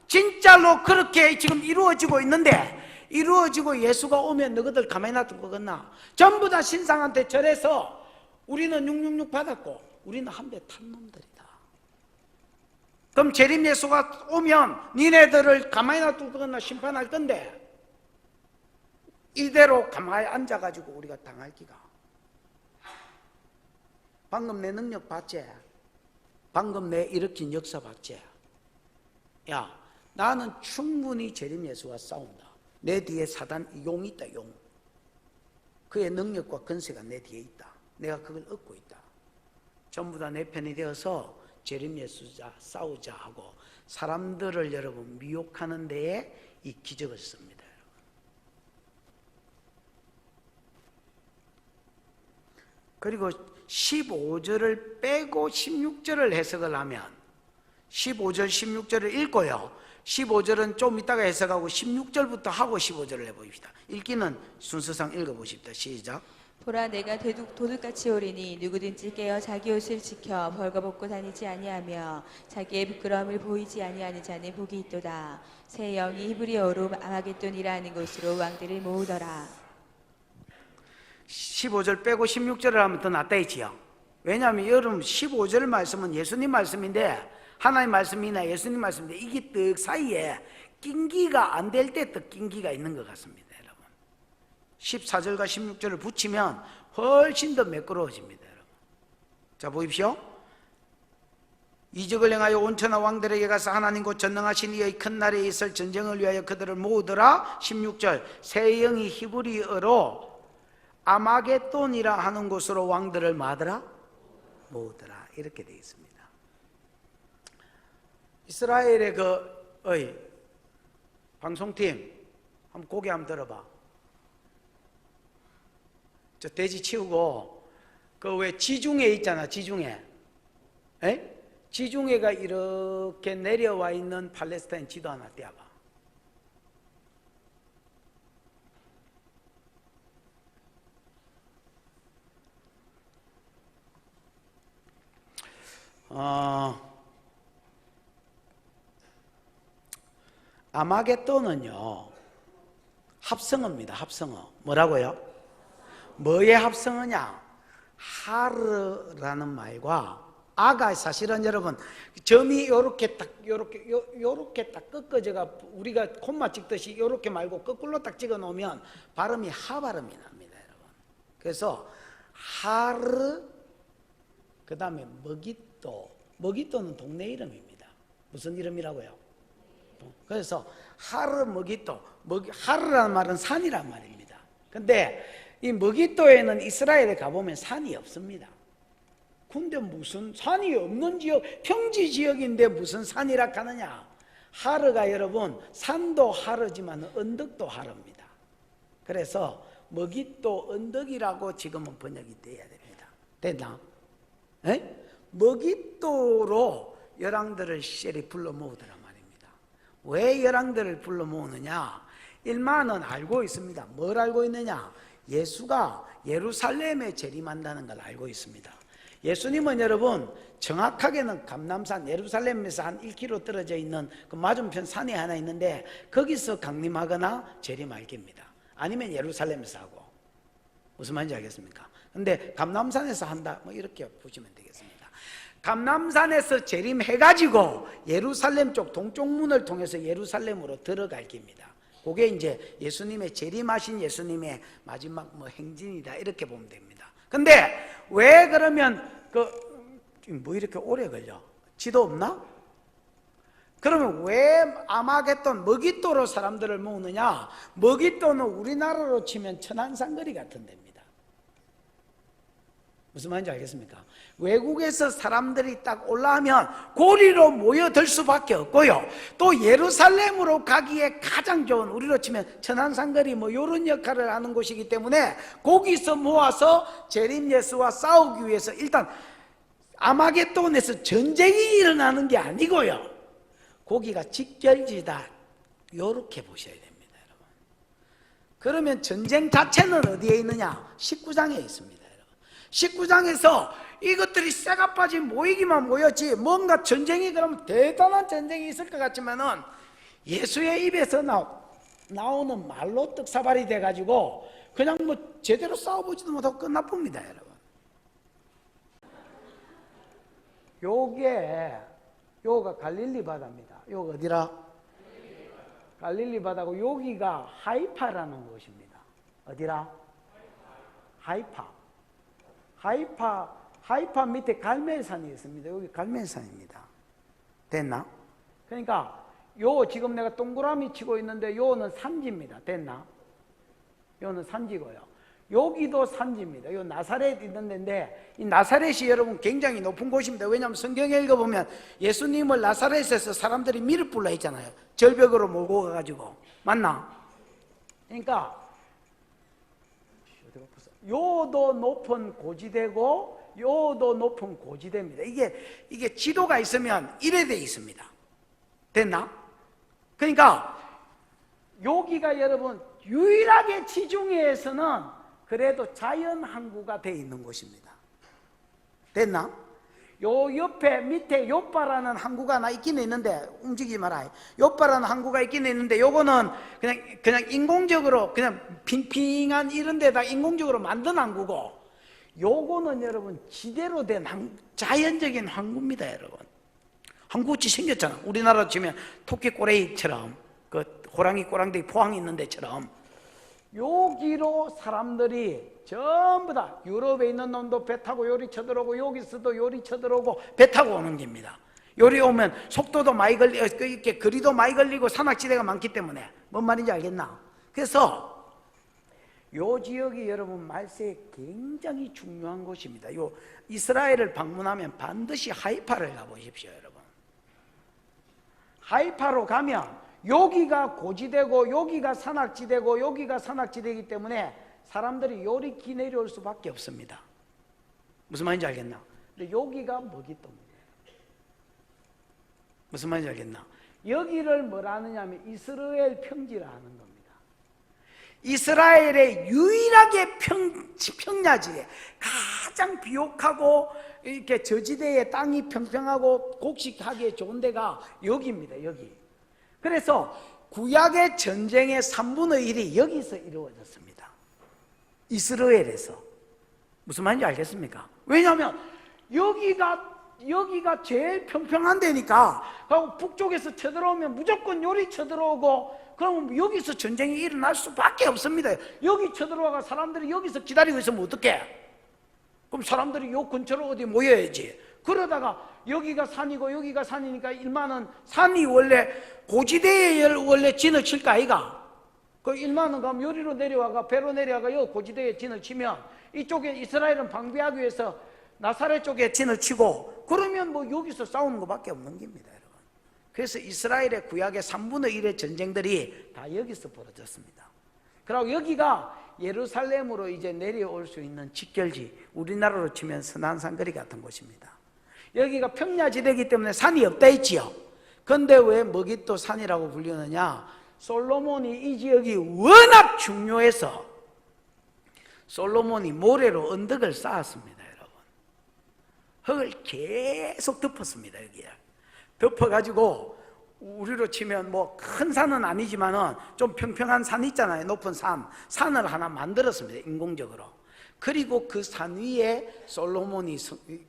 진짜로 그렇게 지금 이루어지고 있는데 이루어지고 예수가 오면 너희들 가만히 놔둘 거겠나? 전부 다 신상한테 절해서 우리는 666 받았고 우리는 한 배 탄 놈들이다. 그럼 재림 예수가 오면 니네들을 가만히 놔둘 거겠나? 심판할 건데 이대로 가만히 앉아가지고 우리가 당할 기가. 방금 내 능력 봤지? 방금 내 일으킨 역사 봤지? 야, 나는 충분히 재림 예수와 싸운다. 내 뒤에 사단 용이 있다, 용. 그의 능력과 권세가 내 뒤에 있다. 내가 그걸 얻고 있다. 전부 다 내 편이 되어서 재림 예수자 싸우자 하고 사람들을 여러분 미혹하는 데에 이 기적을 씁니다. 그리고 15절을 빼고 16절을 해석을 하면 15절 16절을 읽고요, 15절은 좀 이따가 해석하고 16절부터 하고 15절을 해봅시다. 읽기는 순서상 읽어보십시다. 시작. 보라, 내가 도둑같이 오리니 누구든지 깨어 자기 옷을 지켜 벌거벗고 다니지 아니하며 자기의 부끄러움을 보이지 아니하는 자는 복이 있도다. 새 영이 히브리어로 아마겟돈이라 는 곳으로 왕들을 모으더라. 15절 빼고 16절을 하면 더 낫다 했지요. 왜냐하면 여러분 15절 말씀은 예수님 말씀인데 하나님 말씀이나 예수님 말씀인데 이게 떡 사이에 낀기가 안 될 때 떡 낀기가 있는 것 같습니다, 여러분. 14절과 16절을 붙이면 훨씬 더 매끄러워집니다, 여러분. 자, 보십시오. 이적을 행하여 온천하 왕들에게 가서 하나님 곧 전능하신 이의 큰 날에 있을 전쟁을 위하여 그들을 모으더라. 16절 새 영이 히브리어로 아마겟돈이라 하는 곳으로 왕들을 마더라? 모으더라. 이렇게 되어 있습니다. 이스라엘의 방송팀 한번 고개 한번 들어봐. 저 돼지 치우고 그 왜 지중해 있잖아, 지중해. 에? 지중해가 이렇게 내려와 있는 팔레스타인 지도 하나 떼어봐. 아마겟돈은요, 합성어입니다. 합성어. 뭐라고요? 뭐의 합성어냐? 하르라는 말과 아가 사실은 여러분 점이 요렇게 딱 꺾어져가 우리가 콤마 찍듯이 요렇게 말고 거꾸로 딱 찍어 놓으면 발음이 하 발음이 납니다, 여러분. 그래서 하르 그다음에 먹이또. 먹이또는 동네 이름입니다. 무슨 이름이라고요? 그래서 하르 먹이또. 하르라는 말은 산이란 말입니다. 근데 이 먹이또에는 이스라엘에 가보면 산이 없습니다. 근데 무슨 산이 없는 지역, 평지 지역인데 무슨 산이라 하느냐? 하르가 여러분 산도 하르지만 언덕도 하르입니다. 그래서 먹이또 언덕이라고 지금은 번역이 돼야 됩니다. 됐나? 에? 먹이또로 열왕들을 시절에 불러 모으더라 말입니다. 왜 열왕들을 불러 모으느냐? 일만은 알고 있습니다. 뭘 알고 있느냐? 예수가 예루살렘에 재림한다는 걸 알고 있습니다. 예수님은 여러분 정확하게는 감람산 예루살렘에서 한 1km 떨어져 있는 그 맞은편 산이 하나 있는데 거기서 강림하거나 재림할 겁니다. 아니면 예루살렘에서 하고. 무슨 말인지 알겠습니까? 근데 감람산에서 한다 뭐 이렇게 보시면 되겠습니다. 감람산에서 재림해가지고 예루살렘 쪽 동쪽 문을 통해서 예루살렘으로 들어갈 겁니다. 그게 이제 예수님의 재림하신 예수님의 마지막 뭐 행진이다 이렇게 보면 됩니다. 근데 왜 그러면 뭐 이렇게 오래 걸려? 지도 없나? 그러면 왜 아마겟돈 먹이또로 사람들을 모으느냐? 먹이또는 우리나라로 치면 천안산거리 같은 데입니다. 무슨 말인지 알겠습니까? 외국에서 사람들이 딱 올라오면 고리로 모여들 수밖에 없고요. 또 예루살렘으로 가기에 가장 좋은 우리로 치면 천안산거리 뭐 이런 역할을 하는 곳이기 때문에 거기서 모아서 재림 예수와 싸우기 위해서 일단 아마겟돈에서 전쟁이 일어나는 게 아니고요. 거기가 직결지다 이렇게 보셔야 됩니다, 여러분. 그러면 전쟁 자체는 어디에 있느냐? 19장에 있습니다. 19장에서 이것들이 쇠가 빠진 모이기만 모였지 뭔가 전쟁이 그러면 대단한 전쟁이 있을 것 같지만은 예수의 입에서 나오는 말로 떡사발이 돼가지고 그냥 뭐 제대로 싸워보지도 못하고 끝나봅니다, 여러분. 요가 갈릴리 바다입니다. 요가 어디라? 갈릴리 바다고 여기가 하이파라는 곳입니다. 어디라? 하이파 밑에 갈멜산이 있습니다. 여기 갈멜산입니다. 됐나? 그러니까 요 지금 내가 동그라미 치고 있는데 요는 산지입니다. 됐나? 요는 산지고요. 여기도 산지입니다. 요 나사렛 있는 데인데 이 나사렛이 여러분 굉장히 높은 곳입니다. 왜냐하면 성경에 읽어보면 예수님을 나사렛에서 사람들이 밀을 불러 했잖아요. 절벽으로 몰고 가가지고. 맞나? 그러니까 요도 높은 고지대고 요도 높은 고지대입니다. 이게 지도가 있으면 이래 돼 있습니다. 됐나? 그러니까 여기가 여러분 유일하게 지중해에서는 그래도 자연 항구가 돼 있는 곳입니다. 됐나? 요 옆에 밑에 요빠라는 항구가 하나 있긴 있는데 움직이지 마라. 요빠라는 항구가 있긴 있는데 요거는 그냥 인공적으로 그냥 핑핑한 이런 데다 인공적으로 만든 항구고 요거는 여러분 지대로 된 자연적인 항구입니다, 여러분. 항구같이 생겼잖아. 우리나라로 치면 토끼 꼬레이처럼 그 호랑이 꼬랑대기 포항이 있는 데처럼 여기로 사람들이 전부 다 유럽에 있는 놈도 배 타고 요리 쳐들어오고 여기서도 요리 쳐들어오고 배 타고 오는 겁니다. 요리 오면 속도도 많이 걸리고 이렇게 거리도 많이 걸리고 산악지대가 많기 때문에 뭔 말인지 알겠나? 그래서 요 지역이 여러분 말세에 굉장히 중요한 곳입니다. 요 이스라엘을 방문하면 반드시 하이파를 가보십시오, 여러분. 하이파로 가면 여기가 고지대고 여기가 산악지대고 여기가 산악지대이기 때문에 사람들이 요리 기 내려올 수밖에 없습니다. 무슨 말인지 알겠나? 근데 여기가 먹이또입니다. 무슨 말인지 알겠나? 여기를 뭐라 하느냐면 이스라엘 평지라 하는 겁니다. 이스라엘의 유일하게 평야지대, 가장 비옥하고 이렇게 저지대의 땅이 평평하고 곡식하기에 좋은 데가 여기입니다. 여기. 그래서 구약의 전쟁의 3분의 1이 여기서 이루어졌습니다. 이스라엘에서. 무슨 말인지 알겠습니까? 왜냐하면 여기가 제일 평평한 데니까, 북쪽에서 쳐들어오면 무조건 요리 쳐들어오고, 그럼 여기서 전쟁이 일어날 수밖에 없습니다. 여기 쳐들어와가 사람들이 여기서 기다리고 있으면 어떡해? 그럼 사람들이 요 근처로 어디 모여야지. 그러다가 여기가 산이고 여기가 산이니까 일만은 산이 원래 고지대에 원래 진을 칠까 아이가? 그 일만은 가면 요리로 내려와가 배로 내려와가 여기 고지대에 진을 치면 이쪽에 이스라엘은 방비하기 위해서 나사렛 쪽에 진을 치고, 그러면 뭐 여기서 싸우는 것밖에 없는 겁니다, 여러분. 그래서 이스라엘의 구약의 3분의 1의 전쟁들이 다 여기서 벌어졌습니다. 그리고 여기가 예루살렘으로 이제 내려올 수 있는 직결지, 우리나라로 치면 선안산거리 같은 곳입니다. 여기가 평야지대이기 때문에 산이 없다 했지요. 근데 왜 머깃도 산이라고 불리느냐? 솔로몬이 이 지역이 워낙 중요해서 솔로몬이 모래로 언덕을 쌓았습니다, 여러분. 흙을 계속 덮었습니다. 여기에 덮어가지고 우리로 치면 뭐 큰 산은 아니지만은 좀 평평한 산 있잖아요. 높은 산을 하나 만들었습니다, 인공적으로. 그리고 그 산 위에 솔로몬이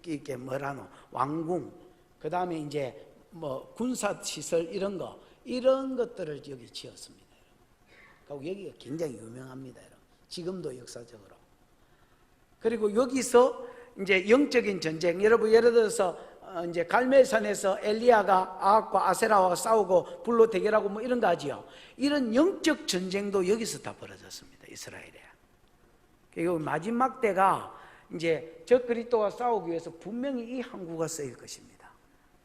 이게 뭐라노, 왕궁, 그 다음에 이제 뭐 군사시설 이런 것들을 여기 지었습니다. 그리고 여기가 굉장히 유명합니다, 여러분. 지금도 역사적으로. 그리고 여기서 이제 영적인 전쟁, 여러분 예를 들어서 이제 갈멜산에서 엘리야가 아합과 아세라와 싸우고 불로 대결하고 뭐 이런 거 하지요. 이런 영적 전쟁도 여기서 다 벌어졌습니다, 이스라엘에. 그리고 마지막 때가 이제 저 그리스도와 싸우기 위해서 분명히 이 항구가 쓰일 것입니다.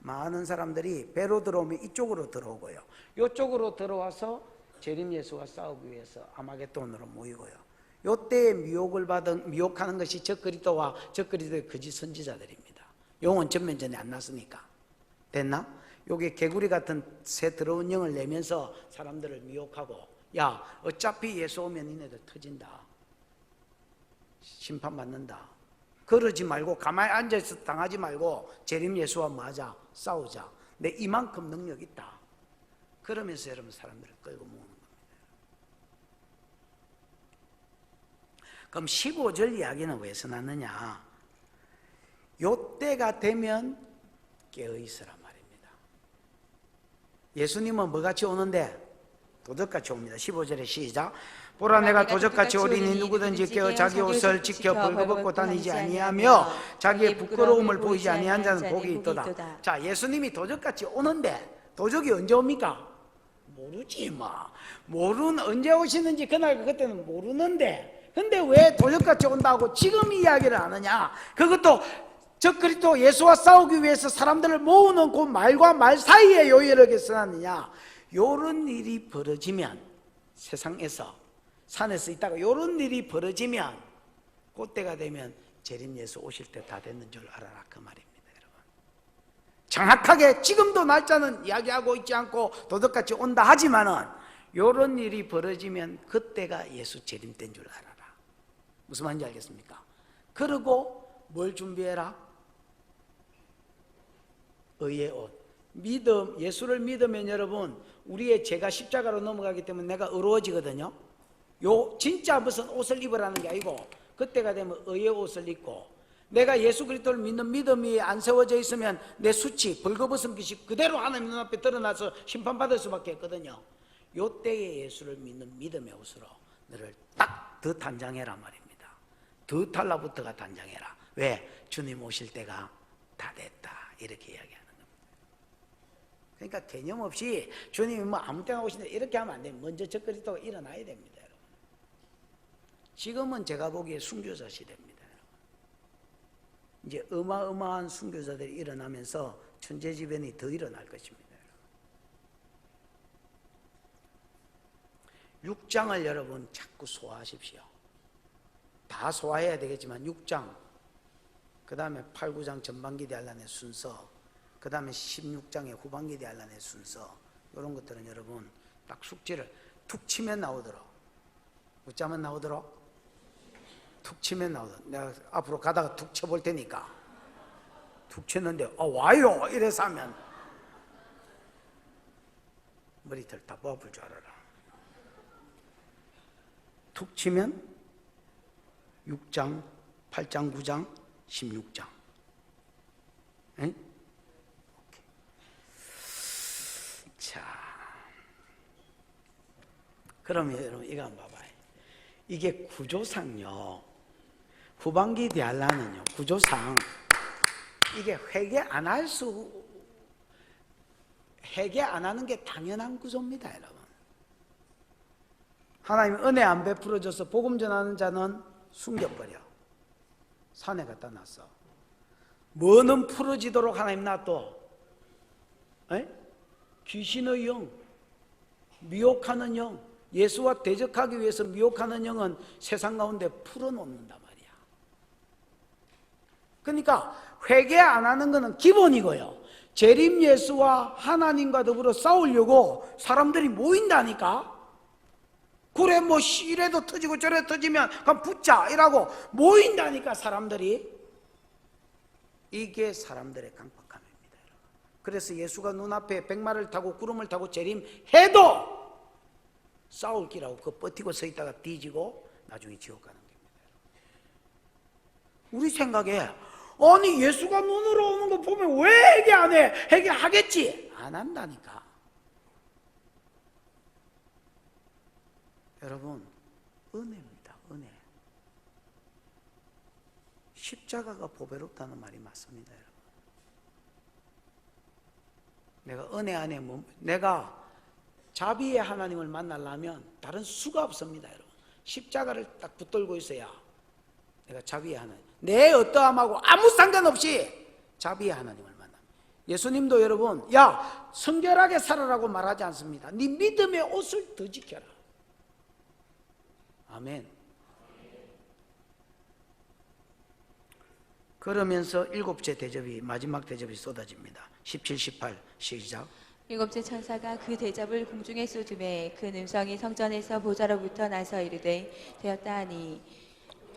많은 사람들이 배로 들어오면 이쪽으로 들어오고요, 이쪽으로 들어와서 재림 예수와 싸우기 위해서 아마겟돈으로 모이고요. 요때에 미혹하는 것이 저 그리스도와 저 그리스도의 거짓 선지자들입니다. 영은 전면전에 안 났으니까. 됐나? 요게 개구리 같은 새 더러운 영을 내면서 사람들을 미혹하고, 야 어차피 예수 오면 니네들 터진다, 심판받는다, 그러지 말고 가만히 앉아서 당하지 말고 재림 예수와 뭐 하자? 싸우자. 내 이만큼 능력 있다. 그러면서 여러분 사람들을 끌고 모으는 겁니다. 그럼 15절 이야기는 왜서 났느냐? 요때가 되면 깨어있으라 말입니다. 예수님은 뭐같이 오는데? 도적같이 옵니다. 15절에 시작. 보라 내가 도적같이 오리니 누구든지 깨어 자기 옷을 지켜 벌거벗고 다니지 아니하며 자기의 부끄러움을 보이지 아니한 자는 복이 있도다. 자, 예수님이 도적같이 오는데 도적이 언제 옵니까? 모르지 언제 오시는지 그때는 모르는데, 근데 왜 도적같이 온다고 지금 이야기를 하느냐? 그것도 저 그리스도 예수와 싸우기 위해서 사람들을 모으는 그 말과 말 사이에 요일을 써놨느냐? 요런 일이 벌어지면, 세상에서 산에서 있다가 요런 일이 벌어지면 그때가 되면 재림 예수 오실 때 다 됐는 줄 알아라, 그 말입니다, 여러분. 정확하게 지금도 날짜는 이야기하고 있지 않고 도덕같이 온다 하지만은 요런 일이 벌어지면 그때가 예수 재림 때인 줄 알아라. 무슨 말인지 알겠습니까? 그리고 뭘 준비해라? 의의 옷. 믿음, 예수를 믿으면 여러분 우리의 죄가 십자가로 넘어가기 때문에 내가 의로워지거든요. 요 진짜 무슨 옷을 입으라는 게 아니고 그때가 되면 의의 옷을 입고, 내가 예수 그리스도를 믿는 믿음이 안 세워져 있으면 내 수치, 벌거벗은 것이 그대로 하나님 눈앞에 드러나서 심판받을 수밖에 없거든요. 요 때에 예수를 믿는 믿음의 옷으로 너를 딱 더 단장해라 말입니다. 더 달라붙어가 단장해라. 왜? 주님 오실 때가 다 됐다, 이렇게 이야기하는 겁니다. 그러니까 개념 없이 주님이 뭐 아무 때나 오신다 이렇게 하면 안 돼요. 먼저 저 그리스도가 일어나야 됩니다, 여러분. 지금은 제가 보기에 순교자 시대입니다, 여러분. 이제 어마어마한 순교자들이 일어나면서 천재지변이 더 일어날 것입니다, 여러분. 6장을 여러분 자꾸 소화하십시오. 다 소화해야 되겠지만 6장, 그 다음에 8, 9장 전반기대 한란의 순서, 그 다음에 16장의 후반기대 한란의 순서, 이런 것들은 여러분 딱 숙지를 툭 치면 나오도록, 웃자면 나오도록, 툭 치면 나오도록. 내가 앞으로 가다가 툭 쳐볼 테니까 툭 쳤는데 와요 이래서 하면 뭐 머리털 다 뽑아볼 줄 알아라. 툭 치면 6장, 8장, 9장, 16장. 에? 자, 그러면 여러분 이거 한번 봐봐요. 이게 구조상요, 후반기 대할라는요, 구조상 이게 회개 안 하는 게 당연한 구조입니다, 여러분. 하나님 은혜 안 베풀어줘서 복음 전하는 자는 숨겨버려. 산에 갖다 놨어. 뭐는 풀어지도록 하나님 놔둬? 귀신의 영, 미혹하는 영, 예수와 대적하기 위해서 미혹하는 영은 세상 가운데 풀어놓는단 말이야. 그러니까 회개 안 하는 것은 기본이고요. 재림 예수와 하나님과 더불어 싸우려고 사람들이 모인다니까. 그래 뭐 이래도 터지고 저래도 터지면 그럼 붙자 이라고 모인다니까 사람들이. 이게 사람들의 강박함입니다. 그래서 예수가 눈앞에 백마를 타고 구름을 타고 재림해도 싸울 기라고 그 버티고 서 있다가 뒤지고 나중에 지옥 가는 겁니다. 우리 생각에 아니 예수가 눈으로 오는 거 보면 왜 회개 안 해? 회개하겠지. 안 한다니까. 여러분 은혜입니다. 은혜. 십자가가 보배롭다는 말이 맞습니다. 여러분. 내가 은혜 안에 내가 자비의 하나님을 만나려면 다른 수가 없습니다. 여러분. 십자가를 딱 붙들고 있어야 내가 자비의 하나님, 내 어떠함하고 아무 상관없이 자비의 하나님을 만납니다. 예수님도 여러분 야 성결하게 살아라고 말하지 않습니다. 네 믿음의 옷을 더 지켜라. 아멘. 그러면서 일곱째 대접이, 마지막 대접이 쏟아집니다. 17, 18 시작. 일곱째 천사가 그 대접을 공중에 쏟음에 그 음성이 성전에서 보좌로부터 나서 이르되 되었다 하니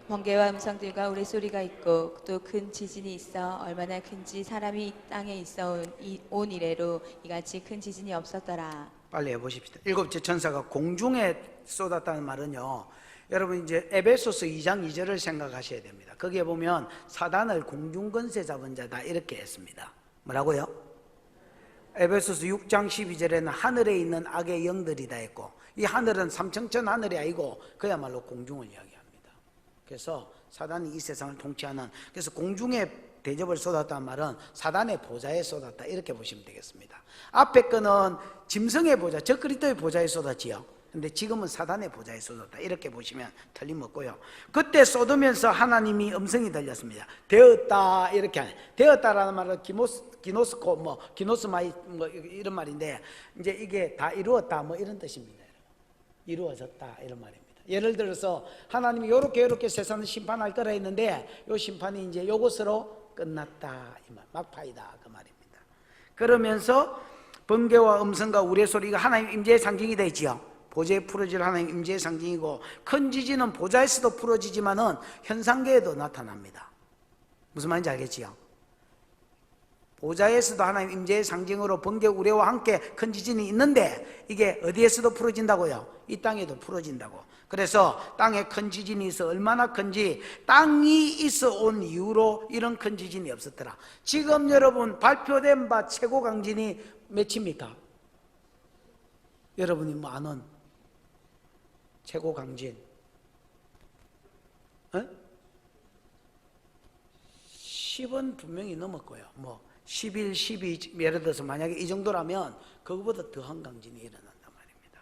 번개와 음성들과 우레소리가 있고 또 큰 지진이 있어 얼마나 큰지 사람이 이 땅에 있어 온 이래로 이같이 큰 지진이 없었더라. 빨리 해보십시다. 일곱째 천사가 공중에 쏟았다는 말은요, 여러분 이제 에베소서 2장 2절을 생각하셔야 됩니다. 거기에 보면 사단을 공중권세 잡은 자다 이렇게 했습니다. 뭐라고요? 에베소서 6장 12절에는 하늘에 있는 악의 영들이다 했고, 이 하늘은 삼청천 하늘이 아니고 그야말로 공중을 이야기합니다. 그래서 사단이 이 세상을 통치하는, 그래서 공중에 대접을 쏟았다는 말은 사단의 보좌에 쏟았다 이렇게 보시면 되겠습니다. 앞에 거는 짐승의 보좌, 저 그리스도의 보좌에 쏟았지요. 근데 지금은 사단의 보좌에 쏟았다 이렇게 보시면 틀림없고요. 그때 쏟으면서 하나님이 음성이 들렸습니다. 되었다 이렇게 하네. 되었다라는 말은 기노스코 뭐 기노스마이 뭐 이런 말인데, 이제 이게 다 이루었다 뭐 이런 뜻입니다. 이루어졌다 이런 말입니다. 예를 들어서 하나님이 요렇게 세상을 심판할 거라 했는데 요 심판이 이제 요것으로 끝났다 이 말, 막파이다 그 말입니다. 그러면서 번개와 음성과 우레소리가 하나님 임재의 상징이 되지요. 보좌에 풀어질 하나님 임재의 상징이고, 큰 지진은 보좌에서도 풀어지지만은 현상계에도 나타납니다. 무슨 말인지 알겠지요? 보좌에서도 하나님 임재의 상징으로 번개 우레와 함께 큰 지진이 있는데 이게 어디에서도 풀어진다고요? 이 땅에도 풀어진다고. 그래서 땅에 큰 지진이 있어 얼마나 큰지, 땅이 있어 온 이후로 이런 큰 지진이 없었더라. 지금 여러분 발표된 바 최고 강진이 몇입니까? 여러분이 뭐 아는 최고 강진 10은 분명히 넘었고요. 뭐 11, 12 예를 들어서 만약에 이 정도라면 그거보다 더한 강진이 일어난단 말입니다.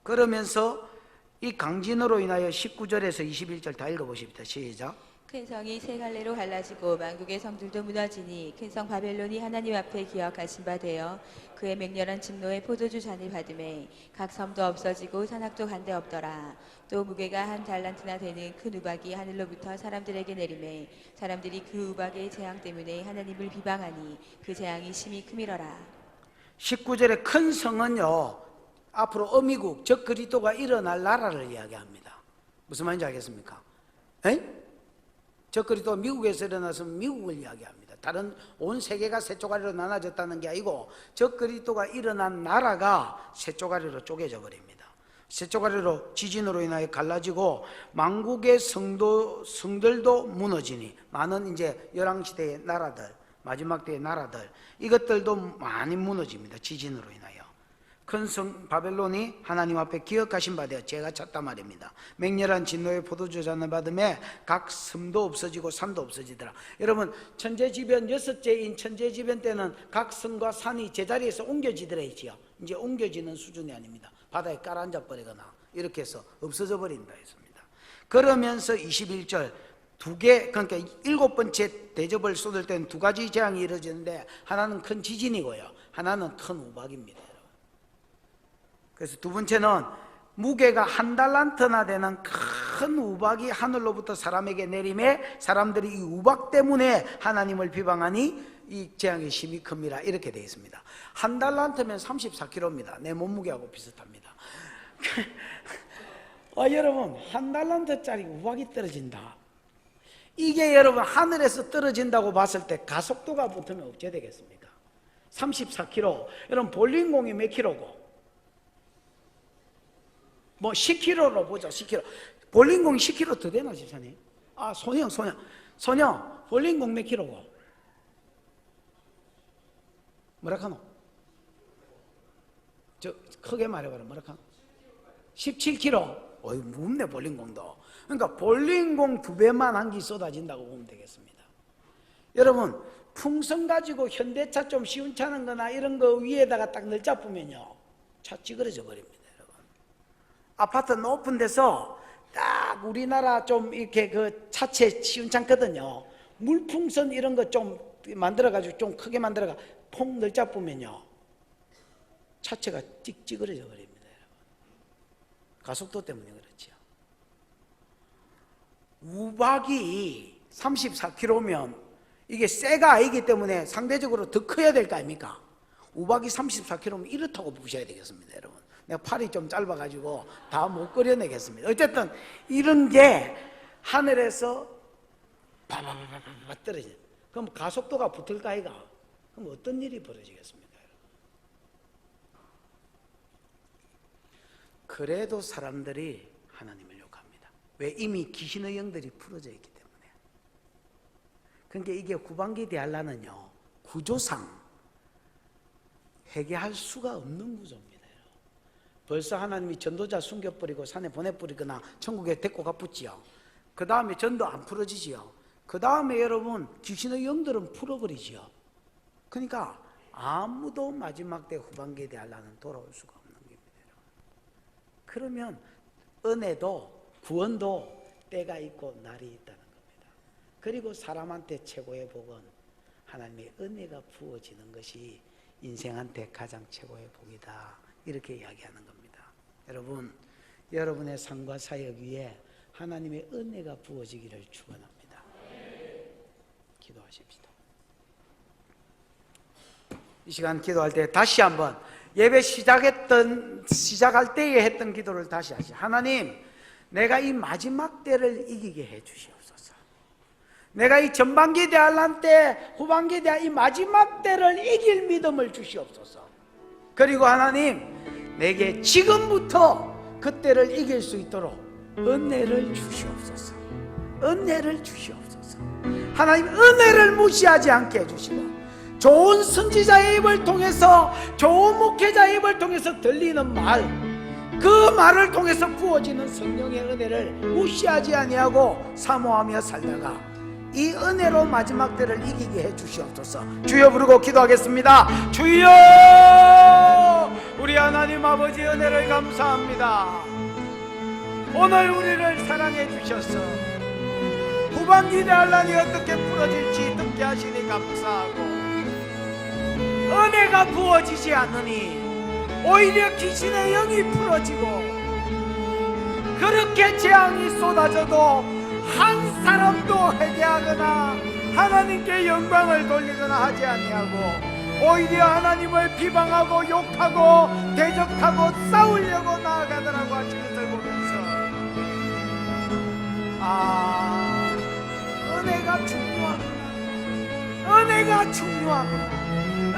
그러면서 이 강진으로 인하여 19절에서 21절 다 읽어보십시다. 시작. 큰 성이 세 갈래로 갈라지고 만국의 성들도 무너지니 큰 성 바벨론이 하나님 앞에 기억하신 바 되어 그의 맹렬한 진노의 포도주 잔을 받음에 각 섬도 없어지고 산악도 간데 없더라. 또 무게가 한 달란트나 되는 큰 우박이 하늘로부터 사람들에게 내림에 사람들이 그 우박의 재앙 때문에 하나님을 비방하니 그 재앙이 심히 크미러라. 19절에 큰 성은요, 앞으로 어미국 적 그리스도가 일어날 나라를 이야기합니다. 무슨 말인지 알겠습니까? 적 그리스도가 미국에서 일어나서 미국을 이야기합니다. 다른 온 세계가 세 쪼가리로 나눠졌다는 게 아니고 적그리스도가 일어난 나라가 세 쪼가리로 쪼개져 버립니다. 세 쪼가리로 지진으로 인하여 갈라지고 만국의 성들도 무너지니 많은 이제 열왕시대의 나라들, 마지막 때의 나라들, 이것들도 많이 무너집니다. 지진으로 인하여. 큰 성 바벨론이 하나님 앞에 기억하신 바 되어 죄가 찼단 말입니다. 맹렬한 진노의 포도주 잔을 받음에 각 섬도 없어지고 산도 없어지더라. 여러분, 천재지변 6째인 천재지변 때는 각 섬과 산이 제자리에서 옮겨지더라 했지요. 이제 옮겨지는 수준이 아닙니다. 바다에 깔아앉아 버리거나 이렇게 해서 없어져 버린다 했습니다. 그러면서 21절 두 개, 그러니까 7번째 대접을 쏟을 때는 두 가지 재앙이 이루어지는데 하나는 큰 지진이고요, 하나는 큰 우박입니다. 그래서 두 번째는 무게가 1달란트나 되는 큰 우박이 하늘로부터 사람에게 내림에 사람들이 이 우박 때문에 하나님을 비방하니 이 재앙의 심이 큽니다. 이렇게 되어 있습니다. 1달란트면 34kg입니다. 내 몸무게하고 비슷합니다. 여러분, 1달란트짜리 우박이 떨어진다. 이게 여러분 하늘에서 떨어진다고 봤을 때 가속도가 붙으면 어째 되겠습니까? 34kg. 여러분 볼링공이 몇 킬로고? 뭐 10kg로 보자. 10kg. 볼링공 10kg 더 되나 집사님? 소녀 볼링공 몇 킬로고? 뭐라 카노? 저 크게 말해봐라. 뭐라 카노? 17kg. 어이 무겁네 볼링공도. 그러니까 볼링공 2배만 한기 쏟아진다고 보면 되겠습니다. 여러분, 풍선 가지고 현대차 좀 시운차는 거나 이런 거 위에다가 딱 널잡으면요 차 찌그러져 버립니다. 여러분, 아파트 높은 데서 딱 우리나라 좀 이렇게 그 차체 시운찮거든요. 물풍선 이런 거 좀 만들어 가지고 좀 크게 만들어가 퐁 널잡으면요 차체가 찌그러져 버립니다. 여러분, 가속도 때문에 그렇지요. 우박이 34kg면 이게 쇠가 아니기 때문에 상대적으로 더 커야 될 거 아닙니까? 우박이 34kg면 이렇다고 보셔야 되겠습니다. 여러분, 내가 팔이 좀 짧아가지고 다 못 그려내겠습니다. 어쨌든 이런 게 하늘에서 바바바바바 떨어져. 그럼 가속도가 붙을까 아이가? 그럼 어떤 일이 벌어지겠습니까? 그래도 사람들이 하나님을 욕합니다. 왜? 이미 귀신의 영들이 풀어져 있기 때문에. 그러니까 이게 후반기 대할라는요 구조상 회개할 수가 없는 구조입니다. 벌써 하나님이 전도자 숨겨버리고 산에 보내버리거나 천국에 데리고 가붙지요. 그 다음에 전도 안 풀어지지요. 그 다음에 여러분 귀신의 영들은 풀어버리지요. 그러니까 아무도 마지막 때 후반기에 대할라는 돌아올 수가 없는 겁니다. 그러면 은혜도 구원도 때가 있고 날이 있다는 겁니다. 그리고 사람한테 최고의 복은 하나님의 은혜가 부어지는 것이 인생한테 가장 최고의 복이다. 이렇게 이야기하는 겁니다. 여러분, 여러분의 삶과 사역 위에 하나님의 은혜가 부어지기를 축원합니다. 기도하십시다. 이 시간 기도할 때 다시 한번 예배 시작할 때에 했던 기도를 다시 하시. 하나님, 내가 이 마지막 때를 이기게 해 주시옵소서. 내가 이 전반기 대할란 때, 후반기 대할 이 마지막 때를 이길 믿음을 주시옵소서. 그리고 하나님, 내게 지금부터 그때를 이길 수 있도록 은혜를 주시옵소서. 은혜를 주시옵소서. 하나님, 은혜를 무시하지 않게 해주시고 좋은 선지자의 입을 통해서, 좋은 목회자의 입을 통해서 들리는 말, 그 말을 통해서 부어지는 성령의 은혜를 무시하지 아니하고 사모하며 살다가 이 은혜로 마지막 때를 이기게 해 주시옵소서. 주여 부르고 기도하겠습니다. 주여, 우리 하나님 아버지 은혜를 감사합니다. 오늘 우리를 사랑해 주셔서 후반기 대할란이 어떻게 풀어질지 듣게 하시니 감사하고, 은혜가 부어지지 않으니 오히려 귀신의 영이 풀어지고 그렇게 재앙이 쏟아져도 한 사람도 회개하거나 하나님께 영광을 돌리거나 하지 아니하고 오히려 하나님을 비방하고 욕하고 대적하고 싸우려고 나아가더라고 하시는 것을 보면서 은혜가 중요하구나. 은혜가 중요하구나.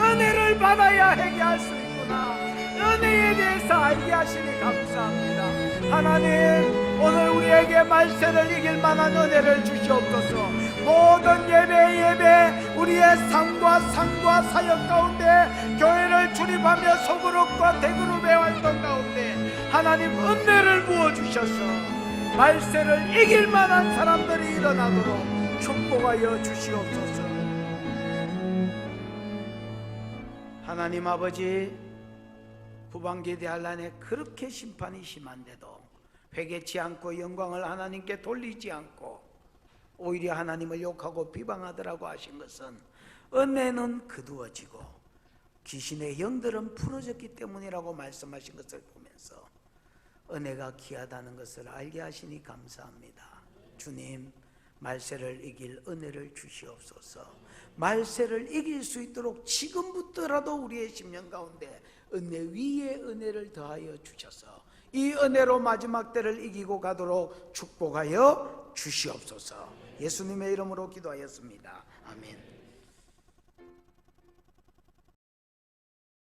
은혜를 받아야 회개할 수 있구나. 은혜에 대해서 알게 하시니 감사합니다. 하나님, 오늘 우리에게 말세를 이길 만한 은혜를 주시옵소서. 모든 예배 우리의 삶과 사역 가운데 교회를 출입하며 소그룹과 대그룹의 활동 가운데 하나님 은혜를 부어주셔서 말세를 이길 만한 사람들이 일어나도록 축복하여 주시옵소서. 하나님 아버지, 후반기 대환란에 그렇게 심판이 심한데도 회개치 않고 영광을 하나님께 돌리지 않고 오히려 하나님을 욕하고 비방하더라고 하신 것은 은혜는 거두어지고 귀신의 영들은 풀어졌기 때문이라고 말씀하신 것을 보면서 은혜가 귀하다는 것을 알게 하시니 감사합니다. 주님, 말세를 이길 은혜를 주시옵소서. 말세를 이길 수 있도록 지금부터라도 우리의 심령 가운데 은혜 위에 은혜를 더하여 주셔서 이 은혜로 마지막 때를 이기고 가도록 축복하여 주시옵소서. 예수님의 이름으로 기도하였습니다. 아멘.